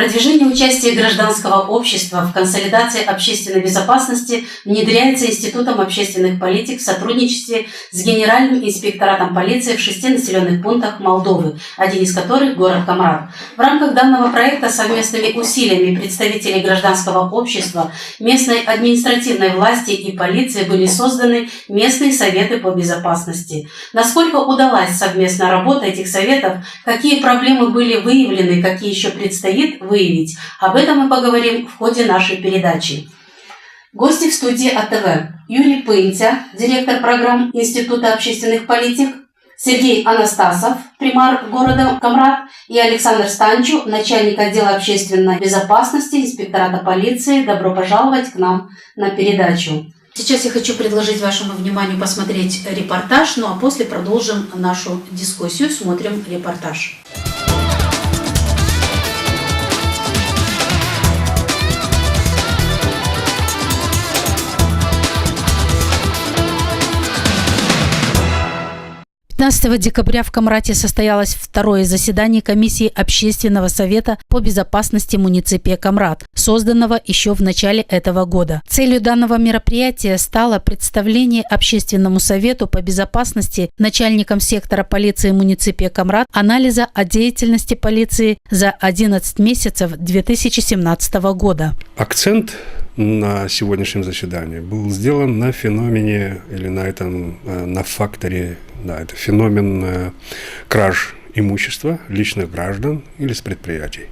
Продвижение участия гражданского общества в консолидации общественной безопасности внедряется Институтом общественных политик в сотрудничестве с Генеральным инспекторатом полиции в 6 населенных пунктах Молдовы, один из которых – город Камрат. В рамках данного проекта совместными усилиями представителей гражданского общества, местной административной власти и полиции были созданы местные советы по безопасности. Насколько удалась совместная работа этих советов, какие проблемы были выявлены, какие еще предстоит выявить. Об этом мы поговорим в ходе нашей передачи. Гости в студии АТВ. Юрий Пынтя, директор программ Института общественных политик, Сергей Анастасов, примар города Камрат, и Александр Станчу, начальник отдела общественной безопасности инспектората полиции. Добро пожаловать к нам на передачу. Сейчас я хочу предложить вашему вниманию посмотреть репортаж, ну а после продолжим нашу дискуссию. Смотрим репортаж. 15 декабря в Камрате состоялось второе заседание комиссии Общественного совета по безопасности муниципия Камрат, созданного еще в начале этого года. Целью данного мероприятия стало представление Общественному совету по безопасности начальником сектора полиции муниципия Камрат анализа о деятельности полиции за 11 месяцев 2017 года. Акцент на сегодняшнем заседании был сделан на феномене или на факторе, это феномен краж имущества личных граждан или с предприятий.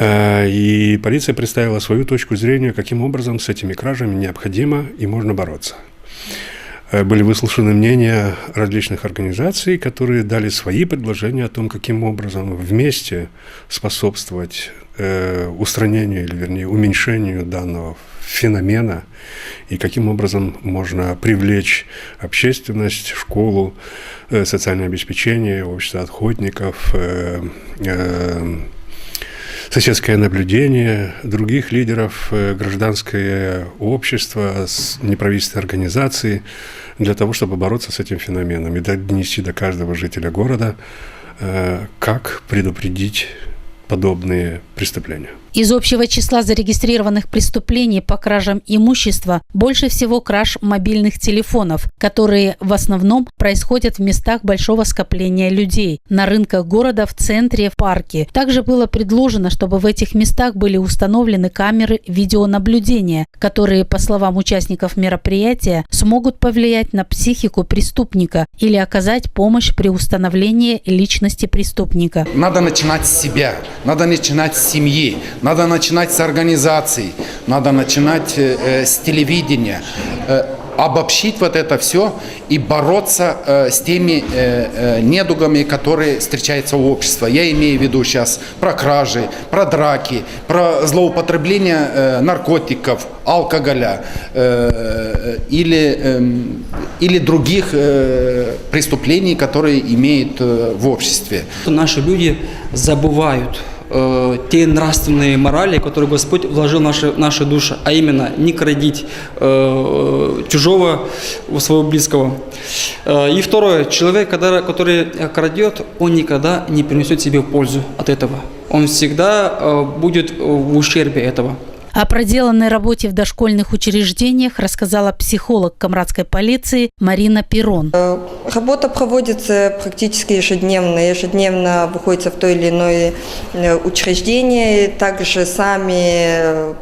И полиция представила свою точку зрения, каким образом с этими кражами необходимо и можно бороться. Были выслушаны мнения различных организаций, которые дали свои предложения о том, каким образом вместе способствовать устранению, или вернее уменьшению данного феномена, и каким образом можно привлечь общественность, школу, социальное обеспечение, общество охотников, соседское наблюдение, других лидеров, гражданское общество, неправительственные организации, для того, чтобы бороться с этим феноменом и донести до каждого жителя города, как предупредить подобные преступления. Из общего числа зарегистрированных преступлений по кражам имущества больше всего краж мобильных телефонов, которые в основном происходят в местах большого скопления людей, на рынках города, в центре, в парке. Также было предложено, чтобы в этих местах были установлены камеры видеонаблюдения, которые, по словам участников мероприятия, смогут повлиять на психику преступника или оказать помощь при установлении личности преступника. Надо начинать с себя, надо начинать с семьи. Надо начинать с организаций, надо начинать с телевидения, обобщить вот это все и бороться с теми недугами, которые встречаются в обществе. Я имею в виду сейчас про кражи, про драки, про злоупотребление наркотиков, алкоголя или других преступлений, которые имеют в обществе. Наши люди забывают те нравственные морали, которые Господь вложил в наши души, а именно не крадить чужого, своего близкого. И второе, человек, который крадет, он никогда не принесет себе пользу от этого. Он всегда будет в ущербе этого. О проделанной работе в дошкольных учреждениях рассказала психолог камратской полиции Марина Перрон. Работа проводится практически ежедневно. Ежедневно выходится в то или иное учреждение. Также сами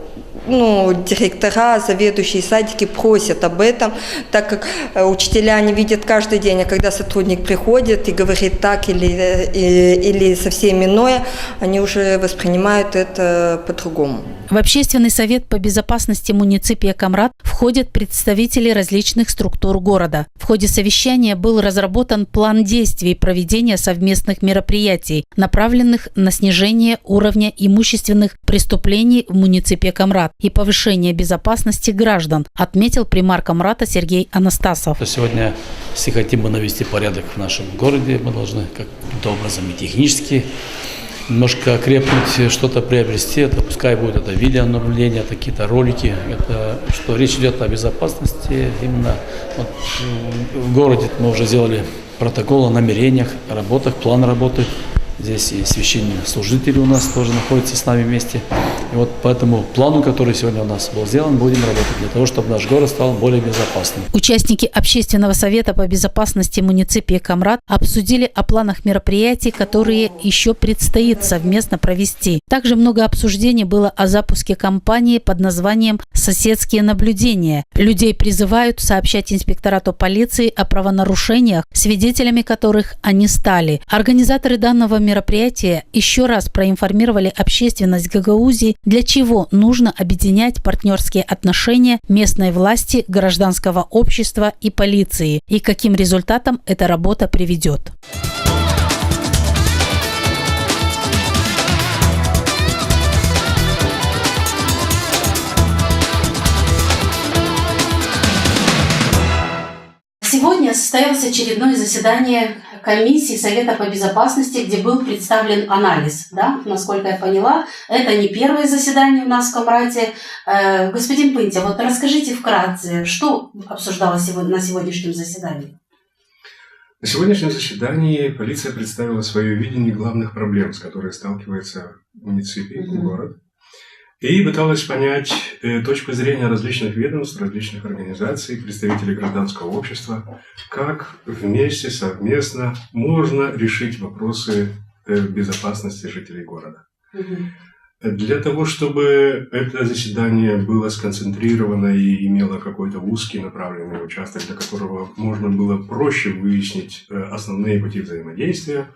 директора, заведующие садики просят об этом, так как учителя не видят каждый день, а когда сотрудник приходит и говорит так или совсем иное, они уже воспринимают это по-другому. В Общественный совет по безопасности муниципия Камрат входят представители различных структур города. В ходе совещания был разработан план действий проведения совместных мероприятий, направленных на снижение уровня имущественных преступлений в муниципии Камрат и повышение безопасности граждан, отметил примар Камрата Сергей Анастасов. Сегодня, если хотим навести порядок в нашем городе, мы должны каким-то образом и технически немножко окрепнуть, что-то приобрести. Это пускай будет это видеонаблюдение, это какие-то ролики. Это что речь идет о безопасности. Именно в городе мы уже сделали протокол о намерениях, о работах, план работы. Здесь и священнослужители у нас тоже находятся с нами вместе. И вот по этому плану, который сегодня у нас был сделан, будем работать для того, чтобы наш город стал более безопасным. Участники Общественного совета по безопасности муниципии Камрад обсудили о планах мероприятий, которые еще предстоит совместно провести. Также много обсуждений было о запуске кампании под названием «Соседские наблюдения». Людей призывают сообщать инспекторату полиции о правонарушениях, свидетелями которых они стали. Организаторы данного мероприятия еще раз проинформировали общественность Гагаузии, для чего нужно объединять партнерские отношения местной власти, гражданского общества и полиции, и к каким результатам эта работа приведет. Сегодня состоялось очередное заседание комиссии Совета по безопасности, где был представлен анализ. Да? Насколько я поняла, это не первое заседание у нас в Камрате. Господин Пынтя, вот расскажите вкратце, что обсуждалось на сегодняшнем заседании? На сегодняшнем заседании полиция представила свое видение главных проблем, с которыми сталкивается муниципий и город. И пыталась понять точку зрения различных ведомств, различных организаций, представителей гражданского общества, как вместе, совместно можно решить вопросы безопасности жителей города. Для того, чтобы это заседание было сконцентрировано и имело какой-то узкий направленный участок, для которого можно было проще выяснить основные пути взаимодействия,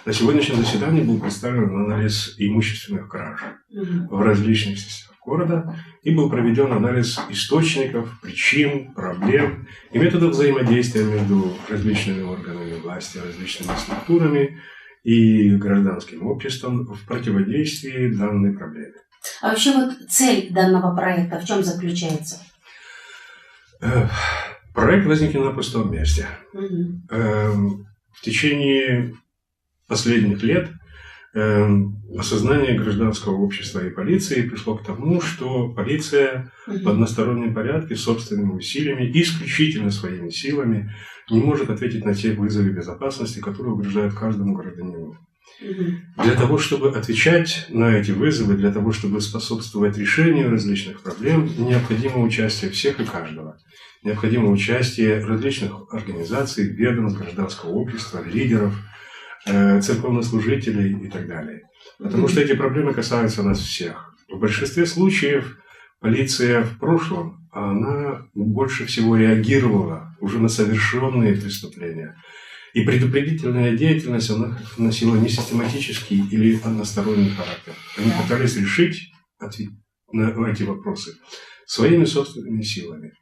на сегодняшнем заседании был представлен анализ имущественных краж в различных частях города и был проведен анализ источников, причин, проблем и методов взаимодействия между различными органами власти, различными структурами и гражданским обществом в противодействии данной проблеме. А вообще вот цель данного проекта в чем заключается? Проект возник не на пустом месте. В течение последних лет осознание гражданского общества и полиции пришло к тому, что полиция в одностороннем порядке, собственными усилиями, исключительно своими силами, не может ответить на те вызовы безопасности, которые угрожают каждому гражданину. Для того, чтобы отвечать на эти вызовы, для того, чтобы способствовать решению различных проблем, необходимо участие всех и каждого. Необходимо участие различных организаций, ведомств, гражданского общества, лидеров, церковнослужителей и так далее. Потому что эти проблемы касаются нас всех. В большинстве случаев полиция в прошлом, она больше всего реагировала уже на совершенные преступления. И предупредительная деятельность, она носила не систематический или односторонний характер. Они пытались решить на эти вопросы своими собственными силами.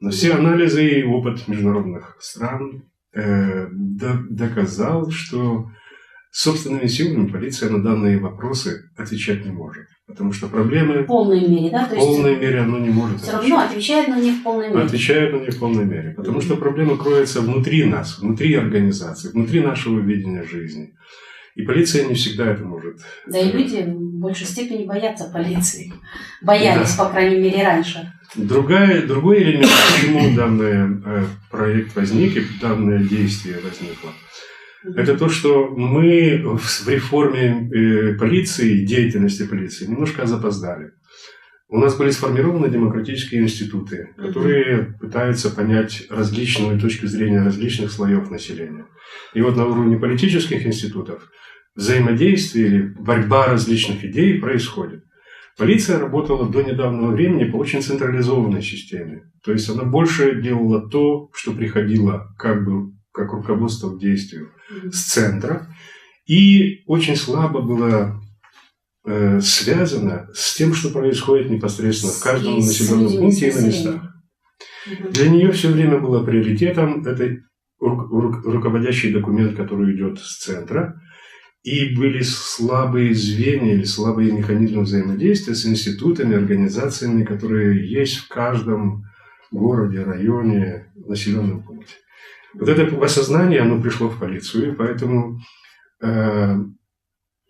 Но все анализы и опыт международных стран доказал, что собственными силами полиция на данные вопросы отвечать не может. Потому что проблемы... В полной мере, да? В полной мере оно не может все равно отвечает, но не в полной мере. Отвечает, но не в полной мере. Потому что проблема кроется внутри нас, внутри организации, внутри нашего видения жизни. И полиция не всегда это может. Да и люди в большей степени боятся полиции. Боялись, по крайней мере, раньше. Другой элемент, почему данный проект возник и данное действие возникло, это то, что мы в реформе полиции, деятельности полиции немножко запоздали. У нас были сформированы демократические институты, которые пытаются понять различную точку зрения различных слоев населения. И вот на уровне политических институтов взаимодействие или борьба различных идей происходит. Полиция работала до недавнего времени по очень централизованной системе. То есть она больше делала то, что приходило как руководство к действию с центра. И очень слабо было связано с тем, что происходит непосредственно в каждом населенном пункте и на местах. Для нее все время было приоритетом это руководящий документ, который идет с центра. И были слабые звенья или слабые механизмы взаимодействия с институтами, организациями, которые есть в каждом городе, районе, населенном пункте. Вот это осознание, оно пришло в полицию, и поэтому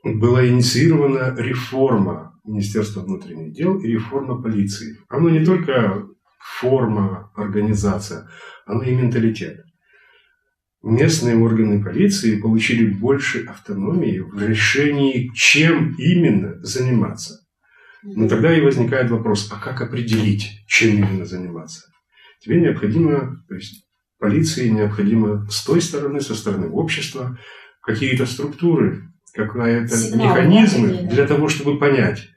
была инициирована реформа Министерства внутренних дел и реформа полиции. Оно не только форма, организация, оно и менталитет. местные органы полиции получили больше автономии в решении, чем именно заниматься. Но тогда и возникает вопрос, а как определить, чем именно заниматься? Тебе необходимо, то есть полиции необходимо с той стороны, со стороны общества, какие-то структуры, какие-то механизмы для того, чтобы понять,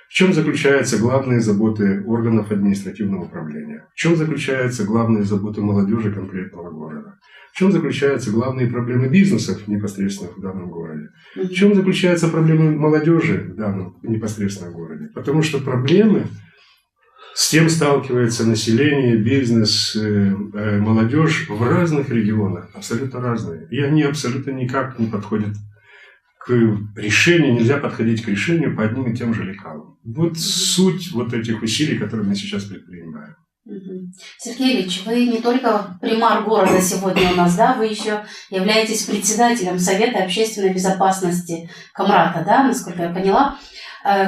в чем заключаются главные заботы органов административного управления, в чем заключаются главные заботы молодежи конкретного города, в чем заключаются главные проблемы бизнесов непосредственно в данном городе, в чем заключаются проблемы молодежи в данном непосредственном городе. Потому что проблемы, с тем сталкивается население, бизнес, молодежь в разных регионах, абсолютно разные. И они абсолютно никак не подходят к решению, нельзя подходить к решению по одним и тем же лекалам. Вот суть вот этих усилий, которые мы сейчас предпринимаем. Сергей Ильич, вы не только примар города сегодня у нас, да, вы еще являетесь председателем Совета общественной безопасности Камрата, да, насколько я поняла.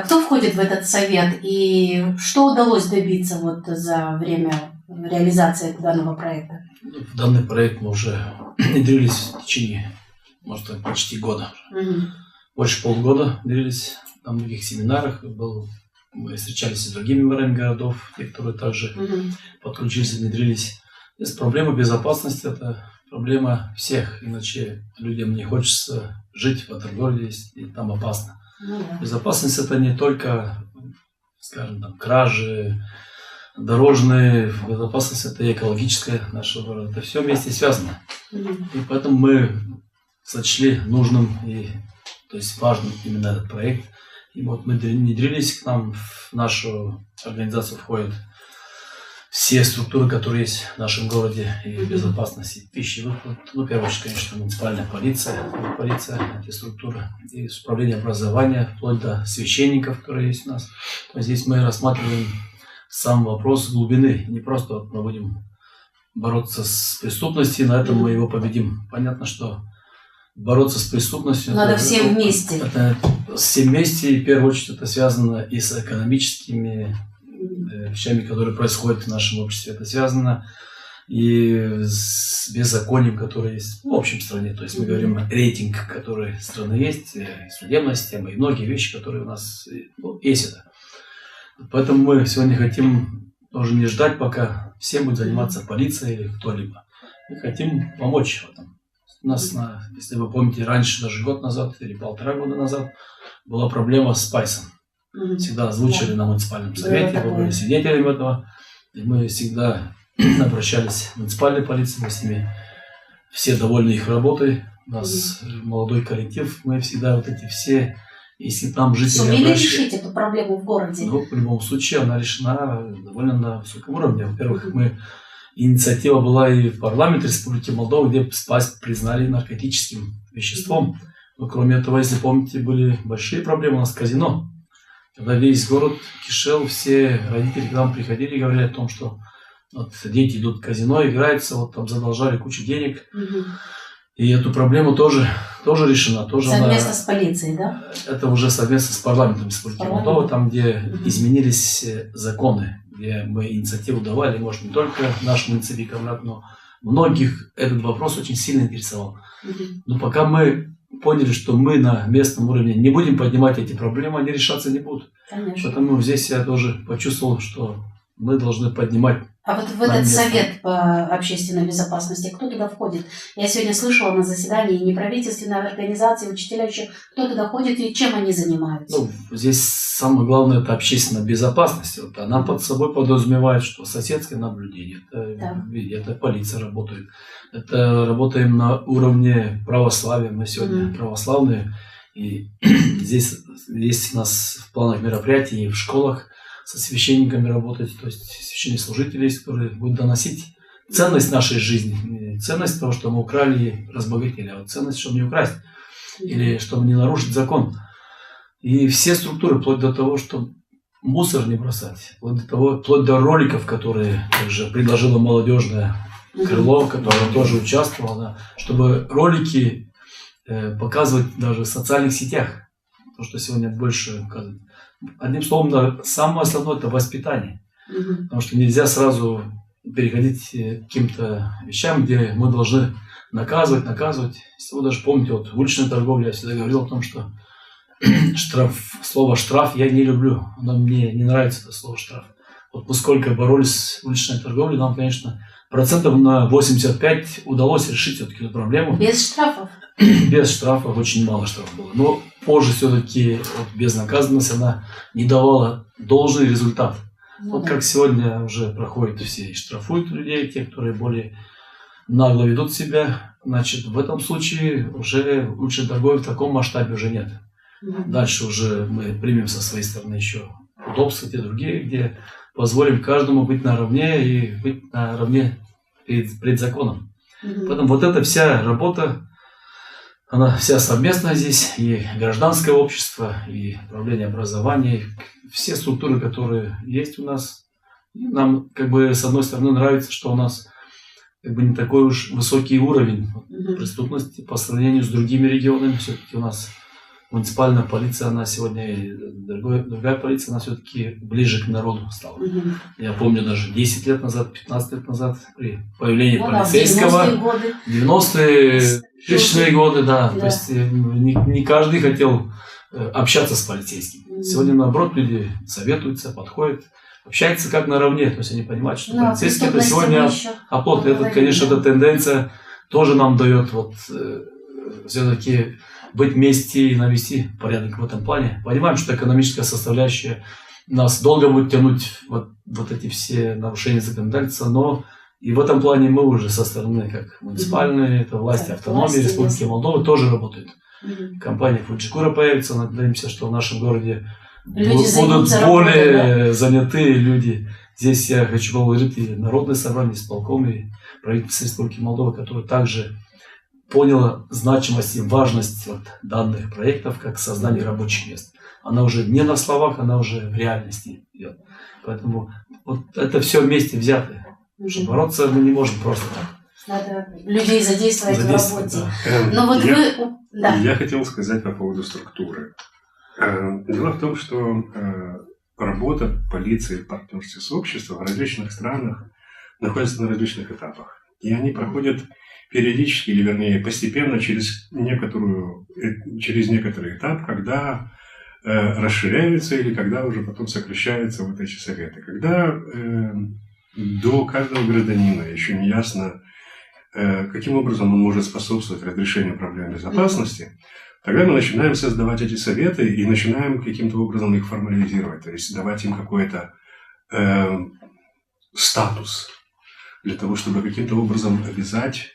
Кто входит в этот совет и что удалось добиться вот за время реализации данного проекта? В данный проект мы уже внедрились в течение, может быть, почти года. Больше полгода внедрились на многих семинарах. Мы встречались с другими мэрами городов, те, которые также подключились и внедрились. Здесь проблема безопасности – это проблема всех, иначе людям не хочется жить в этом городе, и там опасно. Безопасность – это не только, скажем, там, кражи, дорожные, безопасность – это и экологическая нашего города. Это все вместе связано. И поэтому мы сочли нужным и, то есть, важным именно этот проект. И вот мы внедрились к нам, в нашу организацию входят все структуры, которые есть в нашем городе, и безопасности пищи. Ну, в первую очередь, конечно, муниципальная полиция, эти структуры, и управление образования, вплоть до священников, которые есть у нас. То есть здесь мы рассматриваем сам вопрос глубины. Не просто вот мы будем бороться с преступностью, на этом мы его победим. Понятно, что бороться с преступностью надо всем вместе. Это всем вместе, и в первую очередь это связано и с экономическими вещами, которые происходят в нашем обществе. Это связано и с беззаконием, которое есть в общем стране. То есть мы говорим рейтинг, который в стране есть, и судебная система, и многие вещи, которые у нас есть это. Поэтому мы сегодня хотим тоже не ждать, пока всем будет заниматься полиция или кто-либо. Мы хотим помочь в этом. У нас, если вы помните, раньше, даже год назад или 1,5 года назад, была проблема с Спайсом. Всегда озвучили на муниципальном совете, мы были свидетелями этого. И мы всегда обращались в муниципальную полицию, мы с ними все довольны их работой. У нас молодой коллектив, мы всегда вот эти все, если там жители... Сумели решить эту проблему в городе? Ну, в любом случае, она решена довольно на высоком уровне. Во-первых, инициатива была и в парламенте Республики Молдова, где Спайс признали наркотическим веществом. Но кроме этого, если помните, были большие проблемы у нас с казино. Когда весь город кишел, все родители к нам приходили и говорили о том, что вот дети идут в казино, играются, вот там задолжали кучу денег. И эту проблему тоже решена. Совместно с полицией, да? Это уже совместно с парламентом Республики Молдова, там, где изменились законы, где мы инициативу давали, может, не только наш муниципальный Камрат, но многих этот вопрос очень сильно интересовал. Но пока мы поняли, что мы на местном уровне не будем поднимать эти проблемы, они решаться не будут. Конечно. Поэтому здесь я тоже почувствовал, что мы должны поднимать. А вот в этот совет по общественной безопасности кто туда входит? Я сегодня слышала на заседании неправительственной организации, учителя еще, кто туда ходит и чем они занимаются? Ну, здесь самое главное – это общественная безопасность. Вот она под собой подразумевает, что соседское наблюдение, это полиция работает. Это работаем на уровне православия. Мы сегодня православные. И здесь есть у нас в планах мероприятий и в школах со священниками работать, то есть священнослужители, которые будут доносить ценность нашей жизни. Не ценность того, что мы украли и разбогатели, а ценность, чтобы не украсть или чтобы не нарушить закон. И все структуры, вплоть до того, чтобы мусор не бросать, вплоть до роликов, которые также предложило молодежное крыло, которое тоже участвовало, чтобы ролики показывать даже в социальных сетях, то, что сегодня больше указывают. Одним словом, самое основное – это воспитание. Потому что нельзя сразу переходить к каким-то вещам, где мы должны наказывать. Если вы даже помните, вот в уличной торговле я всегда говорил о том, что слово «штраф» я не люблю. Мне не нравится это слово «штраф». Вот поскольку боролись с уличной торговлей, нам, конечно, процентов на 85 удалось решить все-таки эту проблему. Без штрафов? Без штрафов, очень мало штрафов было. Но позже все-таки вот, безнаказанность, она не давала должный результат. Вот как сегодня уже проходит все и штрафуют людей, те, которые более нагло ведут себя. Значит, в этом случае уже уличной торговли в таком масштабе уже нет. Дальше уже мы примем со своей стороны еще удобства, те другие, где позволим каждому быть наравне и быть наравне перед законом. Поэтому вот эта вся работа, она вся совместная здесь, и гражданское общество, и управление образования, и все структуры, которые есть у нас. И нам, как бы, с одной стороны, нравится, что у нас как бы не такой уж высокий уровень преступности по сравнению с другими регионами. Все-таки у нас муниципальная полиция, она сегодня, и другая полиция, она все-таки ближе к народу стала. Я помню даже 10 лет назад, 15 лет назад, при появлении полицейского, 90-е, 2000-е годы, да. То есть не каждый хотел общаться с полицейским. Сегодня, наоборот, люди советуются, подходят, общаются как наравне. То есть они понимают, что полицейский это сегодня оплот. Это, конечно, эта тенденция тоже нам дает вот все-таки быть вместе и навести порядок в этом плане. Понимаем, что экономическая составляющая нас долго будет тянуть вот эти все нарушения законодательства, но и в этом плане мы уже со стороны, как муниципальные, это власти автономии Республики Молдова, тоже работают. Компания Фуджикура появится, надеемся, что в нашем городе будут более занятые люди. Здесь я хочу поблагодарить и Народное собрание, исполком, и правительство Республики Молдова, которое также поняло значимость и важность вот данных проектов, как создание рабочих мест. Она уже не на словах, она уже в реальности идет. Поэтому вот это все вместе взято. Что бороться мы не можем просто так. Надо людей задействовать в работе. Да. Но вот Я хотел сказать по поводу структуры. Дело в том, что работа полиции в партнерстве с обществом в различных странах находится на различных этапах. И они проходят периодически, или вернее постепенно, через некоторый этап, когда расширяются или когда уже потом сокращаются вот эти советы. Когда до каждого гражданина еще не ясно, каким образом он может способствовать разрешению проблем безопасности, тогда мы начинаем создавать эти советы и начинаем каким-то образом их формализировать, то есть давать им какой-то статус для того, чтобы каким-то образом обязать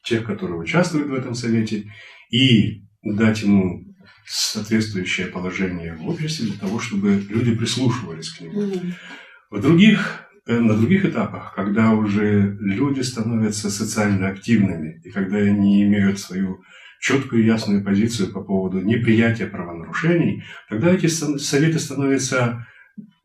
тех, которые участвуют в этом совете, и дать ему соответствующее положение в обществе для того, чтобы люди прислушивались к нему. На других этапах, когда уже люди становятся социально активными, и когда они имеют свою четкую и ясную позицию по поводу неприятия правонарушений, тогда эти советы становятся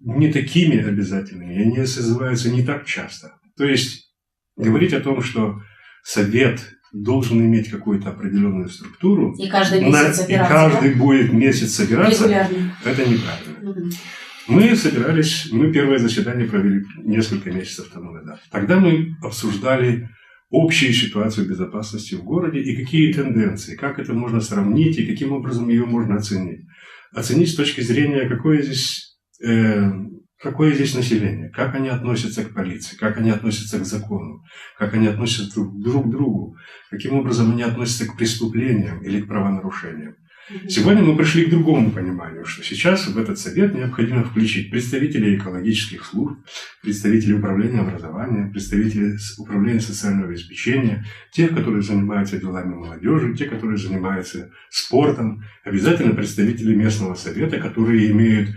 не такими обязательными, и они созываются не так часто. То есть говорить о том, что совет должен иметь какую-то определенную структуру, и каждый месяц собираться, и каждый будет месяц собираться, регулярно. Это неправильно. Мы первое заседание провели несколько месяцев тому назад. Тогда мы обсуждали общую ситуацию безопасности в городе и какие тенденции, как это можно сравнить и каким образом ее можно оценить. Оценить с точки зрения, какое здесь население, как они относятся к полиции, как они относятся к закону, как они относятся друг к другу, каким образом они относятся к преступлениям или к правонарушениям. Сегодня мы пришли к другому пониманию, что сейчас в этот совет необходимо включить представителей экологических служб, представителей управления образованием, представителей управления социального обеспечения, тех, которые занимаются делами молодежи, те, которые занимаются спортом, обязательно представители местного совета, которые имеют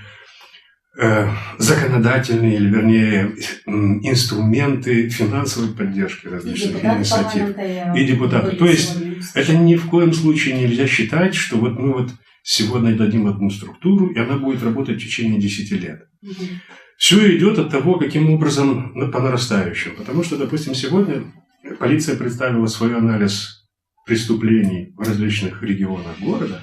законодательные, или вернее инструменты финансовой поддержки различных инициатив и депутаты. То есть это ни в коем случае нельзя считать, что вот мы вот сегодня дадим одну структуру, и она будет работать в течение 10 лет. Все идет от того, каким образом по нарастающему. Потому что, допустим, сегодня полиция представила свой анализ преступлений в различных регионах города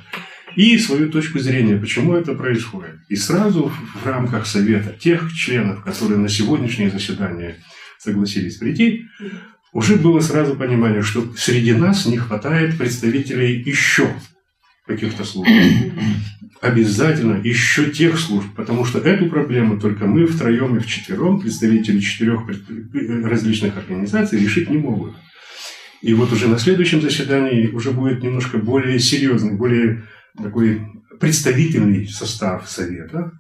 и свою точку зрения, почему это происходит. И сразу в рамках совета тех членов, которые на сегодняшнее заседание согласились прийти, уже было сразу понимание, что среди нас не хватает представителей еще каких-то служб. Обязательно еще тех служб, потому что эту проблему только мы втроем и вчетвером, представители 4 различных организаций, решить не могут. И вот уже на следующем заседании уже будет немножко более серьезный, более такой представительный состав совета.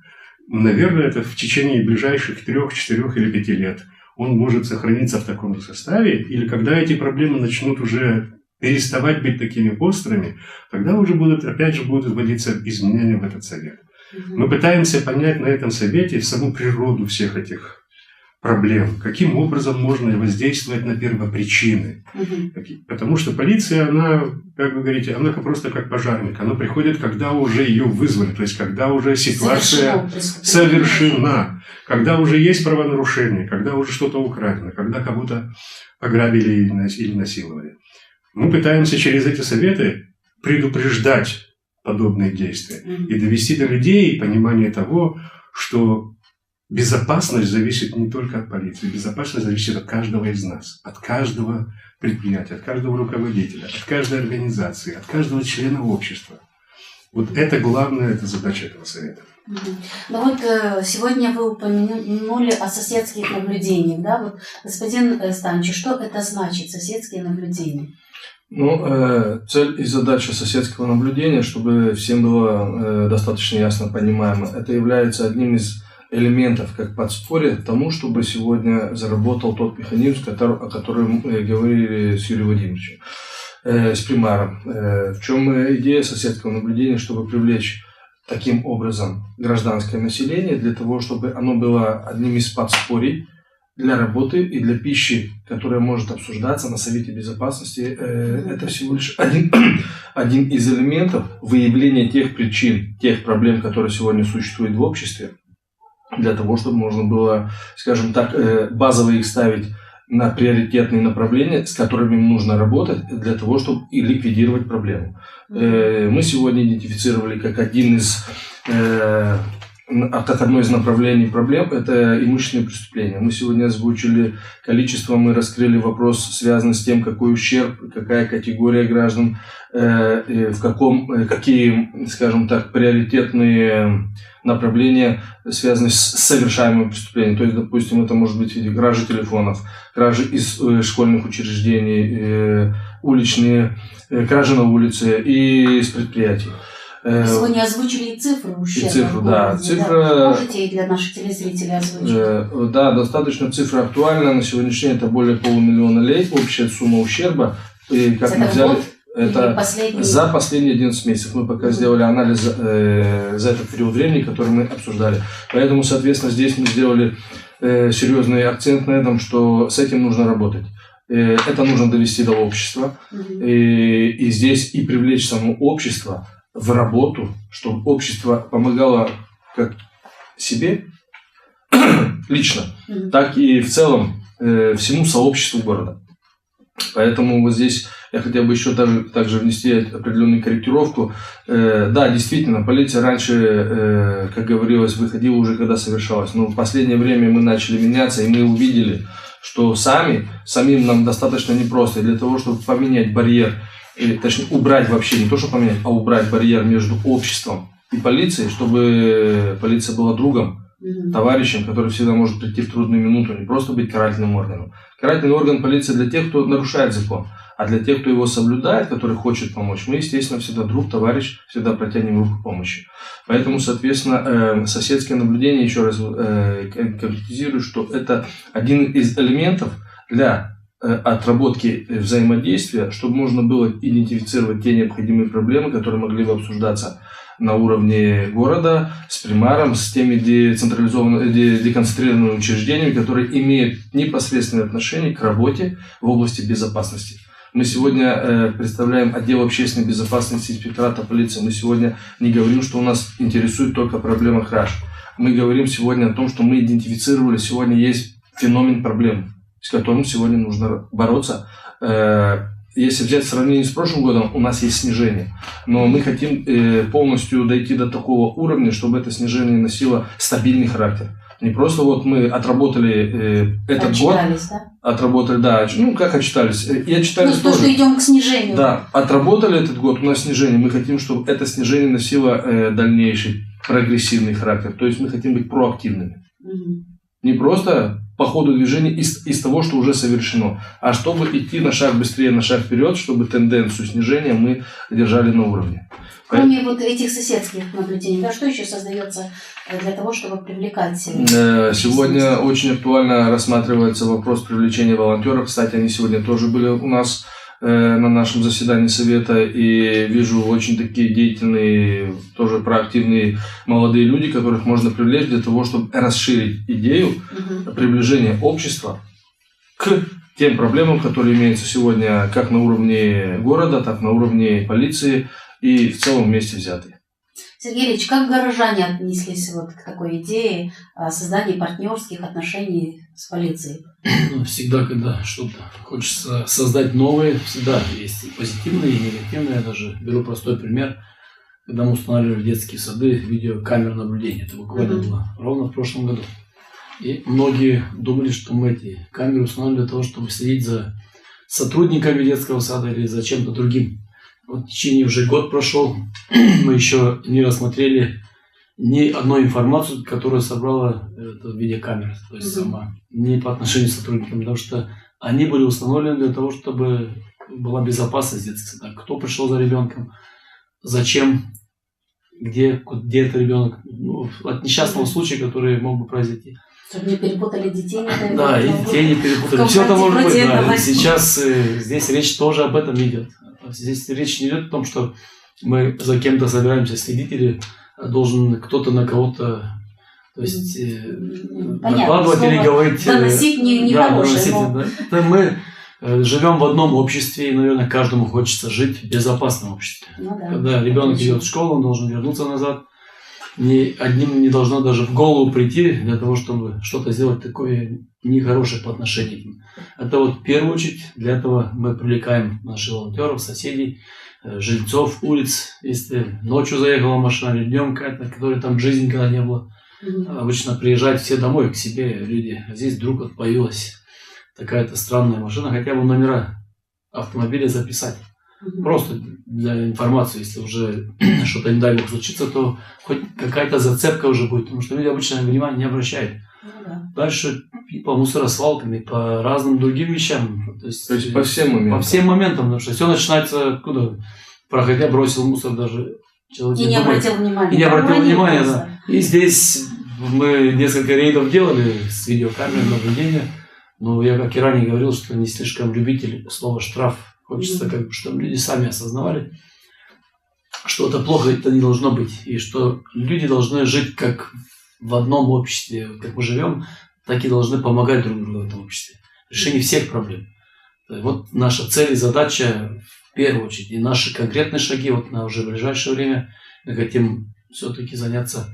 Наверное, это в течение ближайших 3, 4 или 5 лет он может сохраниться в таком же составе, или когда эти проблемы начнут уже переставать быть такими острыми, тогда уже будут вводиться изменения в этот совет. Мы пытаемся понять на этом совете саму природу всех этих проблем, каким образом можно воздействовать на первопричины. Потому что полиция, она, как вы говорите, она просто как пожарник. Она приходит, когда уже ее вызвали, то есть когда уже ситуация совершена, когда уже есть правонарушение, когда уже что-то украдено, когда кого-то ограбили или насиловали. Мы пытаемся через эти советы предупреждать подобные действия и довести до людей понимание того, что безопасность зависит не только от полиции, безопасность зависит от каждого из нас, от каждого предприятия, от каждого руководителя, от каждой организации, от каждого члена общества. Вот это главная задача этого совета. Ну вот сегодня вы упомянули о соседских наблюдениях, да? Вот, господин Станчи, что это значит, соседские наблюдения? Ну, цель и задача соседского наблюдения, чтобы всем было достаточно ясно понимаемо, это является одним из элементов как подспорье тому, чтобы сегодня заработал тот механизм, о котором мы говорили с Юрием Владимировичем, с примаром. В чем идея соседского наблюдения, чтобы привлечь таким образом гражданское население, для того, чтобы оно было одним из подспорий для работы и для пищи, которая может обсуждаться на Совете Безопасности. Это всего лишь один из элементов выявления тех причин, тех проблем, которые сегодня существуют в обществе, для того, чтобы можно было, скажем так, базово их ставить на приоритетные направления, с которыми нужно работать, для того, чтобы и ликвидировать проблему. Мы сегодня идентифицировали как одно из направлений проблем – это имущественные преступления. Мы сегодня озвучили количество, мы раскрыли вопрос, связанный с тем, какой ущерб, какая категория граждан, какие, скажем так, приоритетные направления связаны с совершаемым преступлением. То есть, допустим, это может быть кражи телефонов, кражи из школьных учреждений, уличные, кражи на улице и из предприятий. Сегодня озвучили и цифру ущерба. И цифру, да. Цифра... Можете и для наших телезрителей озвучить? Да, достаточно цифра актуальна. На сегодняшний день это более 500 000 лей. Общая сумма ущерба. И как мы взяли, это за последние 11 месяцев. Мы пока сделали анализ за этот период времени, который мы обсуждали. Поэтому, соответственно, здесь мы сделали серьезный акцент на этом, что с этим нужно работать. Это нужно довести до общества. И здесь и привлечь само общество в работу, чтобы общество помогало как себе лично, так и в целом всему сообществу города. Поэтому вот здесь я хотел бы еще также внести определенную корректировку. Да, действительно, полиция раньше, как говорилось, выходила уже, когда совершалась. Но в последнее время мы начали меняться, и мы увидели, что самим нам достаточно непросто. И для того, чтобы поменять барьер, точнее, убрать вообще, не то, что поменять, а убрать барьер между обществом и полицией, чтобы полиция была другом, товарищем, который всегда может прийти в трудную минуту, не просто быть карательным органом. Карательный орган полиции для тех, кто нарушает закон, а для тех, кто его соблюдает, который хочет помочь, мы, естественно, всегда друг, товарищ, всегда протянем руку помощи. Поэтому, соответственно, соседское наблюдение, еще раз конкретизирую, что это один из элементов для отработки взаимодействия, чтобы можно было идентифицировать те необходимые проблемы, которые могли бы обсуждаться на уровне города, с примаром, с теми деконцентрированными учреждениями, которые имеют непосредственное отношение к работе в области безопасности. Мы сегодня представляем отдел общественной безопасности инспектората полиции. Мы сегодня не говорим, что у нас интересует только проблема краж. Мы говорим сегодня о том, что мы идентифицировали, сегодня есть феномен проблем, с которым сегодня нужно бороться. Если взять сравнение с прошлым годом, у нас есть снижение. Но мы хотим полностью дойти до такого уровня, чтобы это снижение носило стабильный характер. Не просто вот мы отработали этот отчитались, год. Да? Отработали, да. Ну, как отчитались? И отчитались то, что идем к снижению. Да, отработали этот год, у нас снижение. Мы хотим, чтобы это снижение носило дальнейший прогрессивный характер. То есть мы хотим быть проактивными. Не просто по ходу движения из того, что уже совершено, а чтобы идти на шаг быстрее, на шаг вперед, чтобы тенденцию снижения мы держали на уровне. Кроме вот этих соседских наблюдений, да, что еще создается для того, чтобы привлекать? Сегодня очень актуально рассматривается вопрос привлечения волонтеров. Кстати, они сегодня тоже были у нас на нашем заседании совета, и вижу очень такие деятельные, тоже проактивные молодые люди, которых можно привлечь для того, чтобы расширить идею приближения общества к тем проблемам, которые имеются сегодня как на уровне города, так и на уровне полиции и в целом вместе взятые. Сергей Ильич, как горожане отнеслись вот к такой идее создания партнерских отношений с полицией? Всегда, когда что-то хочется создать новое, всегда есть и позитивные, и негативные. Я даже беру простой пример. Когда мы устанавливали детские сады, видеокамер наблюдения. Это буквально было ровно в прошлом году. И многие думали, что мы эти камеры устанавливали для того, чтобы следить за сотрудниками детского сада или за чем-то другим. Вот в течение уже год прошел, мы еще не рассмотрели ни одной информацию, которую собрала эта видеокамера, то есть сама, не по отношению к сотрудникам, потому что они были установлены для того, чтобы была безопасность детских садов. Кто пришел за ребенком, зачем, где этот ребенок, ну, от несчастного случая, который мог бы произойти. Чтобы не перепутали детей, не дай бог. Да, и детей не перепутали. Все это может быть. Да. Сейчас здесь речь тоже об этом идет. Здесь речь не идет о том, что мы за кем-то собираемся следить или должен кто-то на кого-то, то есть накладывать или говорить. Доносить нехорошее. Да. Мы живем в одном обществе, и, наверное, каждому хочется жить в безопасном обществе. Ну, да. Когда ребенок идет в школу, он должен вернуться назад. Ни одним не должно даже в голову прийти для того, чтобы что-то сделать такое нехорошее по отношению к ним. Это вот в первую очередь, для этого мы привлекаем наших волонтеров, соседей, жильцов улиц. Если ночью заехала машина или днем какая-то, которой там жизни никогда не было, обычно приезжают все домой к себе люди. А здесь вдруг вот появилась такая-то странная машина, хотя бы номера автомобиля записать. Просто для информации, если уже что-то, не дай бог, случится, то хоть какая-то зацепка уже будет, потому что люди обычно внимания не обращают. Дальше и по мусоросвалкам, и по разным другим вещам. То есть по всем моментам. По всем моментам, потому что все начинается откуда? Проходя, бросил мусор даже. Человек и не обратил внимания. И не обратил внимания, да. И здесь мы несколько рейдов делали с видеокамерой наблюдения. Но я, как и ранее говорил, что не слишком любитель слова «штраф». Хочется, как бы, чтобы люди сами осознавали, что это плохо, это не должно быть. И что люди должны жить как в одном обществе, как мы живем, так и должны помогать друг другу в этом обществе. Решение всех проблем. Вот наша цель и задача в первую очередь. И наши конкретные шаги вот на уже ближайшее время мы хотим все-таки заняться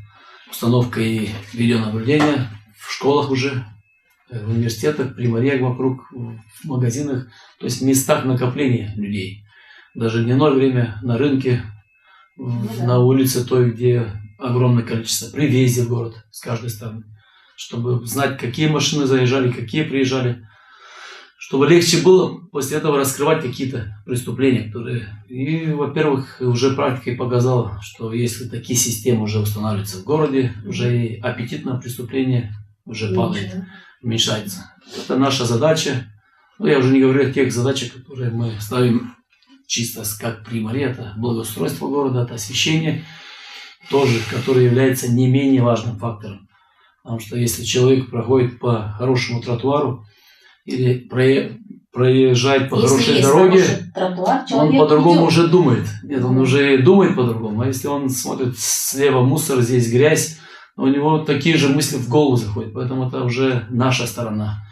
установкой видеонаблюдения в школах уже, в университетах, при морях вокруг, в магазинах, то есть в местах накопления людей. Даже в дневное время на рынке, на улице той, где огромное количество, при въезде в город с каждой стороны, чтобы знать, какие машины заезжали, какие приезжали, чтобы легче было после этого раскрывать какие-то преступления, которые... И, во-первых, уже практика показала, что если такие системы уже устанавливаются в городе, уже и аппетит на преступление уже падает, уменьшается. Это наша задача. Ну, я уже не говорю о тех задачах, которые мы ставим чисто как при море. Это благоустройство города, это освещение, тоже, которое является не менее важным фактором. Потому что если человек проходит по хорошему тротуару или проезжает по хорошей дороге, он по-другому уже думает. Нет, он уже думает по-другому. А если он смотрит слева мусор, здесь грязь, у него такие же мысли в голову заходят. Поэтому это уже наша сторона.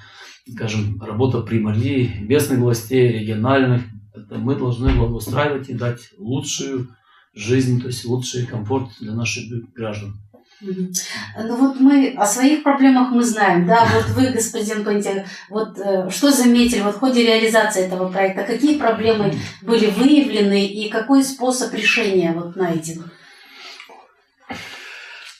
Скажем, работа примарии, местных властей, региональных. Это мы должны благоустраивать и дать лучшую жизнь, то есть лучший комфорт для наших граждан. Ну вот мы о своих проблемах мы знаем, да, вот вы, господин Пантель, вот что заметили вот в ходе реализации этого проекта, какие проблемы были выявлены и какой способ решения вот найден?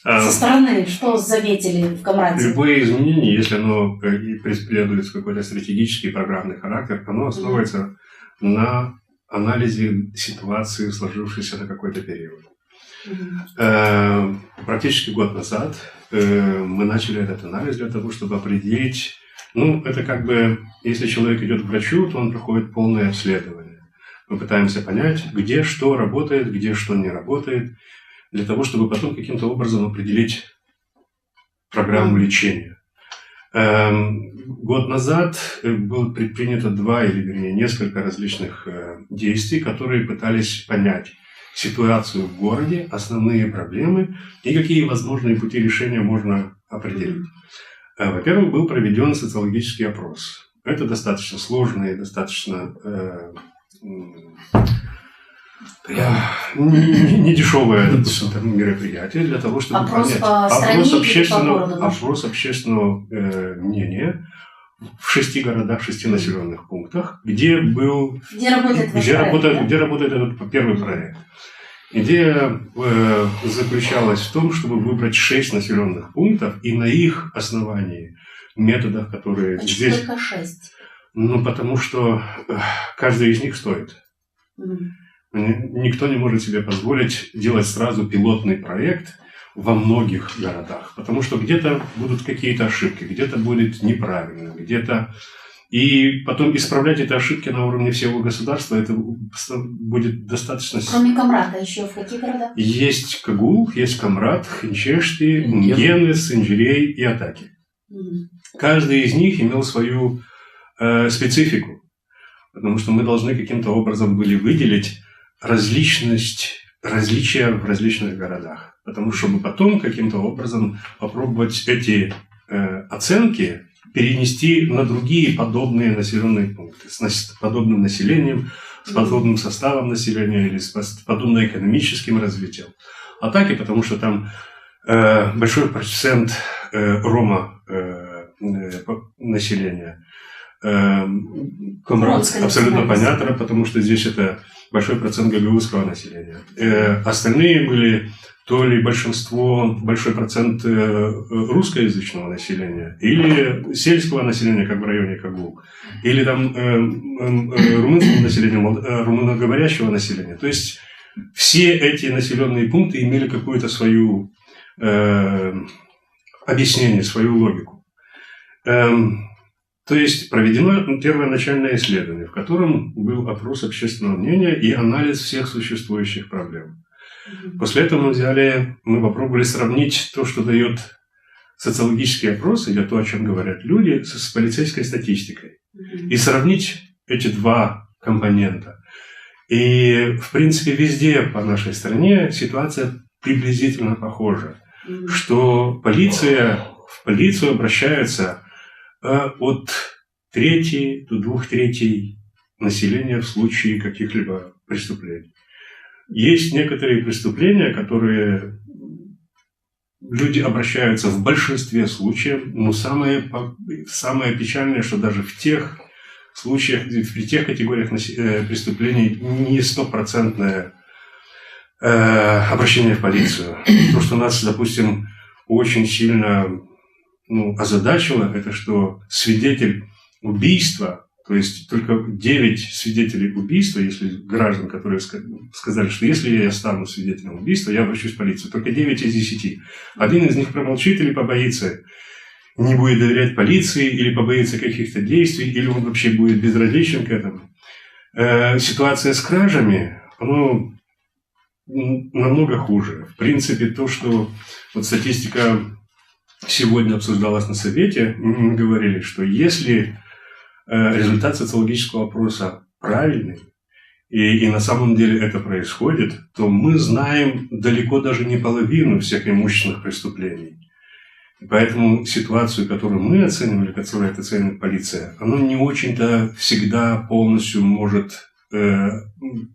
Со стороны, что заметили в Камрате? Любое изменение, если оно преследует какой-то стратегический программный характер, оно основывается на анализе ситуации, сложившейся на какой-то период. Практически год назад мы начали этот анализ для того, чтобы определить, это как бы, если человек идет к врачу, то он проходит полное обследование. Мы пытаемся понять, где что работает, где что не работает, для того, чтобы потом каким-то образом определить программу лечения. Год назад было предпринято несколько различных действий, которые пытались понять ситуацию в городе, основные проблемы и какие возможные пути решения можно определить. Во-первых, был проведен социологический опрос. Это достаточно сложное, достаточно недешевое мероприятие для того, чтобы понять опрос общественного мнения в 6 городах, 6 населенных пунктах, где работает этот первый проект. Идея заключалась в том, чтобы выбрать 6 населенных пунктов и на их основании, методах, которые здесь... Только 6? Потому что каждый из них стоит. Никто не может себе позволить делать сразу пилотный проект во многих городах, потому что где-то будут какие-то ошибки, где-то будет неправильно, где-то... И потом исправлять эти ошибки на уровне всего государства, это будет достаточно... Кроме Камрата еще в каких городах? Есть Кагул, есть Камрат, Хинчешти, Унгенес, Инжирей и Атаки. Каждый из них имел свою специфику, потому что мы должны каким-то образом были выделить различия в различных городах. Потому что чтобы потом каким-то образом попробовать эти оценки перенести на другие подобные населенные пункты с подобным населением, с подобным составом населения или с подобно-экономическим развитием. Атаки, потому что там большой процент рома населения. Камрад абсолютно понятно, потому что здесь это большой процент гагаузского населения. Остальные были то ли большой процент русскоязычного населения, или сельского населения, как в районе Кагул, или там румынского населения, румыноговорящего населения. То есть все эти населенные пункты имели какую-то свою объяснение, свою логику. То есть проведено первоначальное исследование, в котором был опрос общественного мнения и анализ всех существующих проблем. После этого мы попробовали сравнить то, что дает социологический опрос, или то, о чем говорят люди, с полицейской статистикой. И сравнить эти два компонента. И, в принципе, везде по нашей стране ситуация приблизительно похожа. Что в полицию обращаются от трети до 2/3 населения в случае каких-либо преступлений. Есть некоторые преступления, которые люди обращаются в большинстве случаев, но самое печальное, что даже в тех случаях, при тех категориях преступлений не 100% обращение в полицию. То, что нас, допустим, очень сильно озадачило, это что свидетель убийства, то есть только 9 свидетелей убийства, если граждан, которые сказали, что если я стану свидетелем убийства, я обращусь в полицию. Только 9 из 10. Один из них промолчит или побоится, не будет доверять полиции, или побоится каких-то действий, или он вообще будет безразличен к этому. Ситуация с кражами, она намного хуже. В принципе, то, что статистика сегодня обсуждалась на совете, мы говорили, что если результат социологического опроса правильный, и на самом деле это происходит, то мы знаем далеко даже не половину всех имущественных преступлений. Поэтому ситуацию, которую мы оценивали, которую оценивает полиция, она не очень-то всегда полностью может,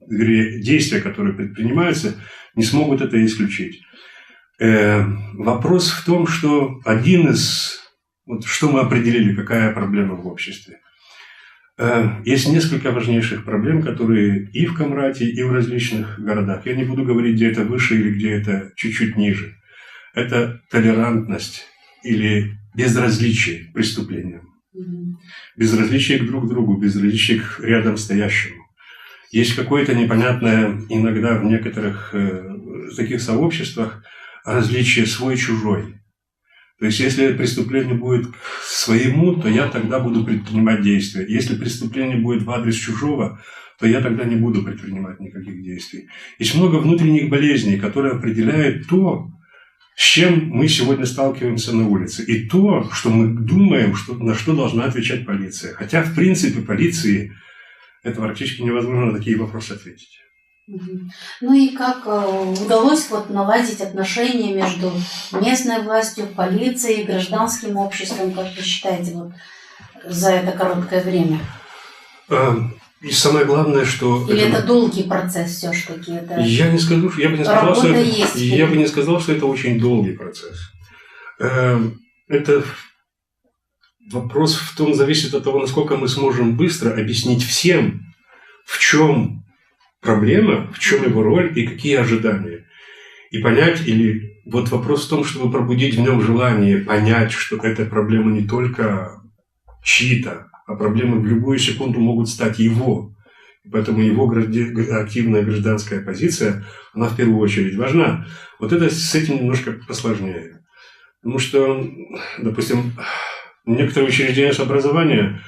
действия, которые предпринимаются, не смогут это исключить. Вопрос в том, что что мы определили, какая проблема в обществе. Есть несколько важнейших проблем, которые и в Камрате, и в различных городах. Я не буду говорить, где это выше или где это чуть-чуть ниже. это толерантность или безразличие к преступлениям. Безразличие к друг другу, безразличие к рядом стоящему. Есть какое-то непонятное иногда в некоторых таких сообществах различие свой-чужой. То есть, если преступление будет к своему, то я тогда буду предпринимать действия. Если преступление будет в адрес чужого, то я тогда не буду предпринимать никаких действий. Есть много внутренних болезней, которые определяют то, с чем мы сегодня сталкиваемся на улице. И то, что мы думаем, на что должна отвечать полиция. Хотя, в принципе, полиции это практически невозможно на такие вопросы ответить. Ну и как удалось наладить отношения между местной властью, полицией, гражданским обществом, как вы считаете, за это короткое время? И самое главное, что... Или это долгий процесс все-таки? Я бы не сказал, что это очень долгий процесс. Это вопрос в том, зависит от того, насколько мы сможем быстро объяснить всем, в чем проблема, в чем его роль и какие ожидания. И понять, или вопрос в том, чтобы пробудить в нем желание понять, что эта проблема не только чьи-то, а проблемы в любую секунду могут стать его. И поэтому его активная гражданская позиция, она в первую очередь важна. С этим немножко посложнее. Потому что, допустим, некоторые учреждения с образования,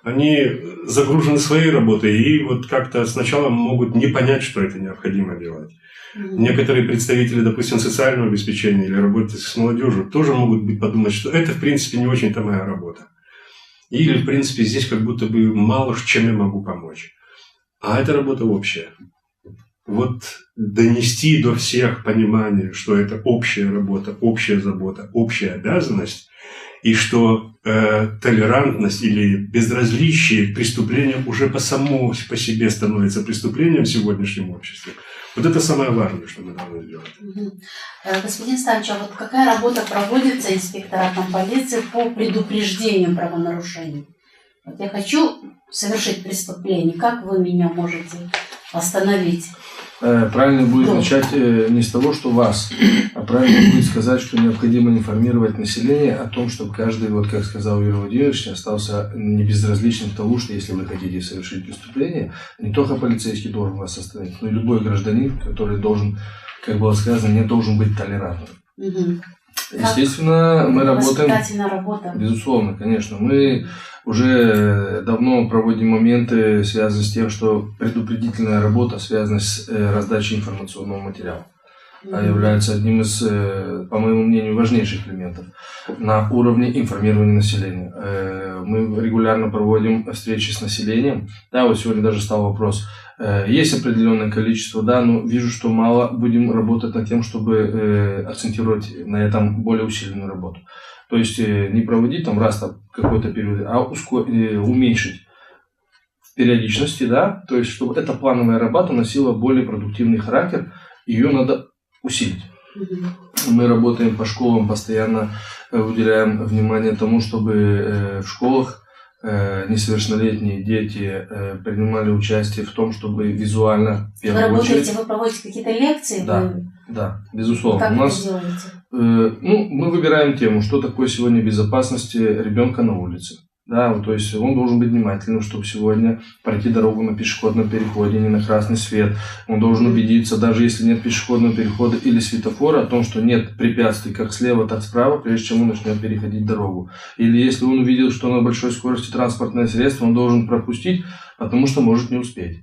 они загружены своей работой и как-то сначала могут не понять, что это необходимо делать. Некоторые представители, допустим, социального обеспечения или работы с молодежью тоже могут подумать, что это, в принципе, не очень-то моя работа. Или, в принципе, здесь как будто бы мало чем я могу помочь. А это работа общая. Донести до всех понимание, что это общая работа, общая забота, общая обязанность, и что толерантность или безразличие к преступлениям уже по себе становится преступлением в сегодняшнем обществе. Это самое важное, что мы должны сделать. Господин Станич, а какая работа проводится инспекторатом полиции по предупреждению правонарушений? Я хочу совершить преступление, как вы меня можете остановить? Правильно будет начать не с того, что вас, а правильно будет сказать, что необходимо информировать население о том, чтобы каждый, как сказал Юрий Владимирович, остался не безразличным к тому, что если вы хотите совершить преступление, не только полицейский должен вас остановить, но и любой гражданин, который должен, как было сказано, не должен быть толерантным. Естественно, мы работаем... Воспитательная работа. Безусловно, конечно. Мы уже давно проводим моменты, связанные с тем, что предупредительная работа связана с раздачей информационного материала. Является одним из, по моему мнению, важнейших элементов на уровне информирования населения. Мы регулярно проводим встречи с населением. Да, сегодня даже стал вопрос. Есть определенное количество, но вижу, что мало. Будем работать над тем, чтобы акцентировать на этом более усиленную работу. То есть не проводить раз какой-то период, а уменьшить в периодичности, то есть чтобы эта плановая работа носила более продуктивный характер, ее надо усилить. Мы работаем по школам, постоянно уделяем внимание тому, чтобы в школах несовершеннолетние дети принимали участие в том, чтобы визуально... Вы проводите какие-то лекции? Да, безусловно. Как вы это делаете? Мы выбираем тему, что такое сегодня безопасность ребенка на улице. То есть он должен быть внимательным, чтобы сегодня пройти дорогу на пешеходном переходе, не на красный свет. Он должен убедиться, даже если нет пешеходного перехода или светофора, о том, что нет препятствий как слева, так и справа, прежде чем он начнет переходить дорогу. Или если он увидел, что на большой скорости транспортное средство, он должен пропустить, потому что может не успеть.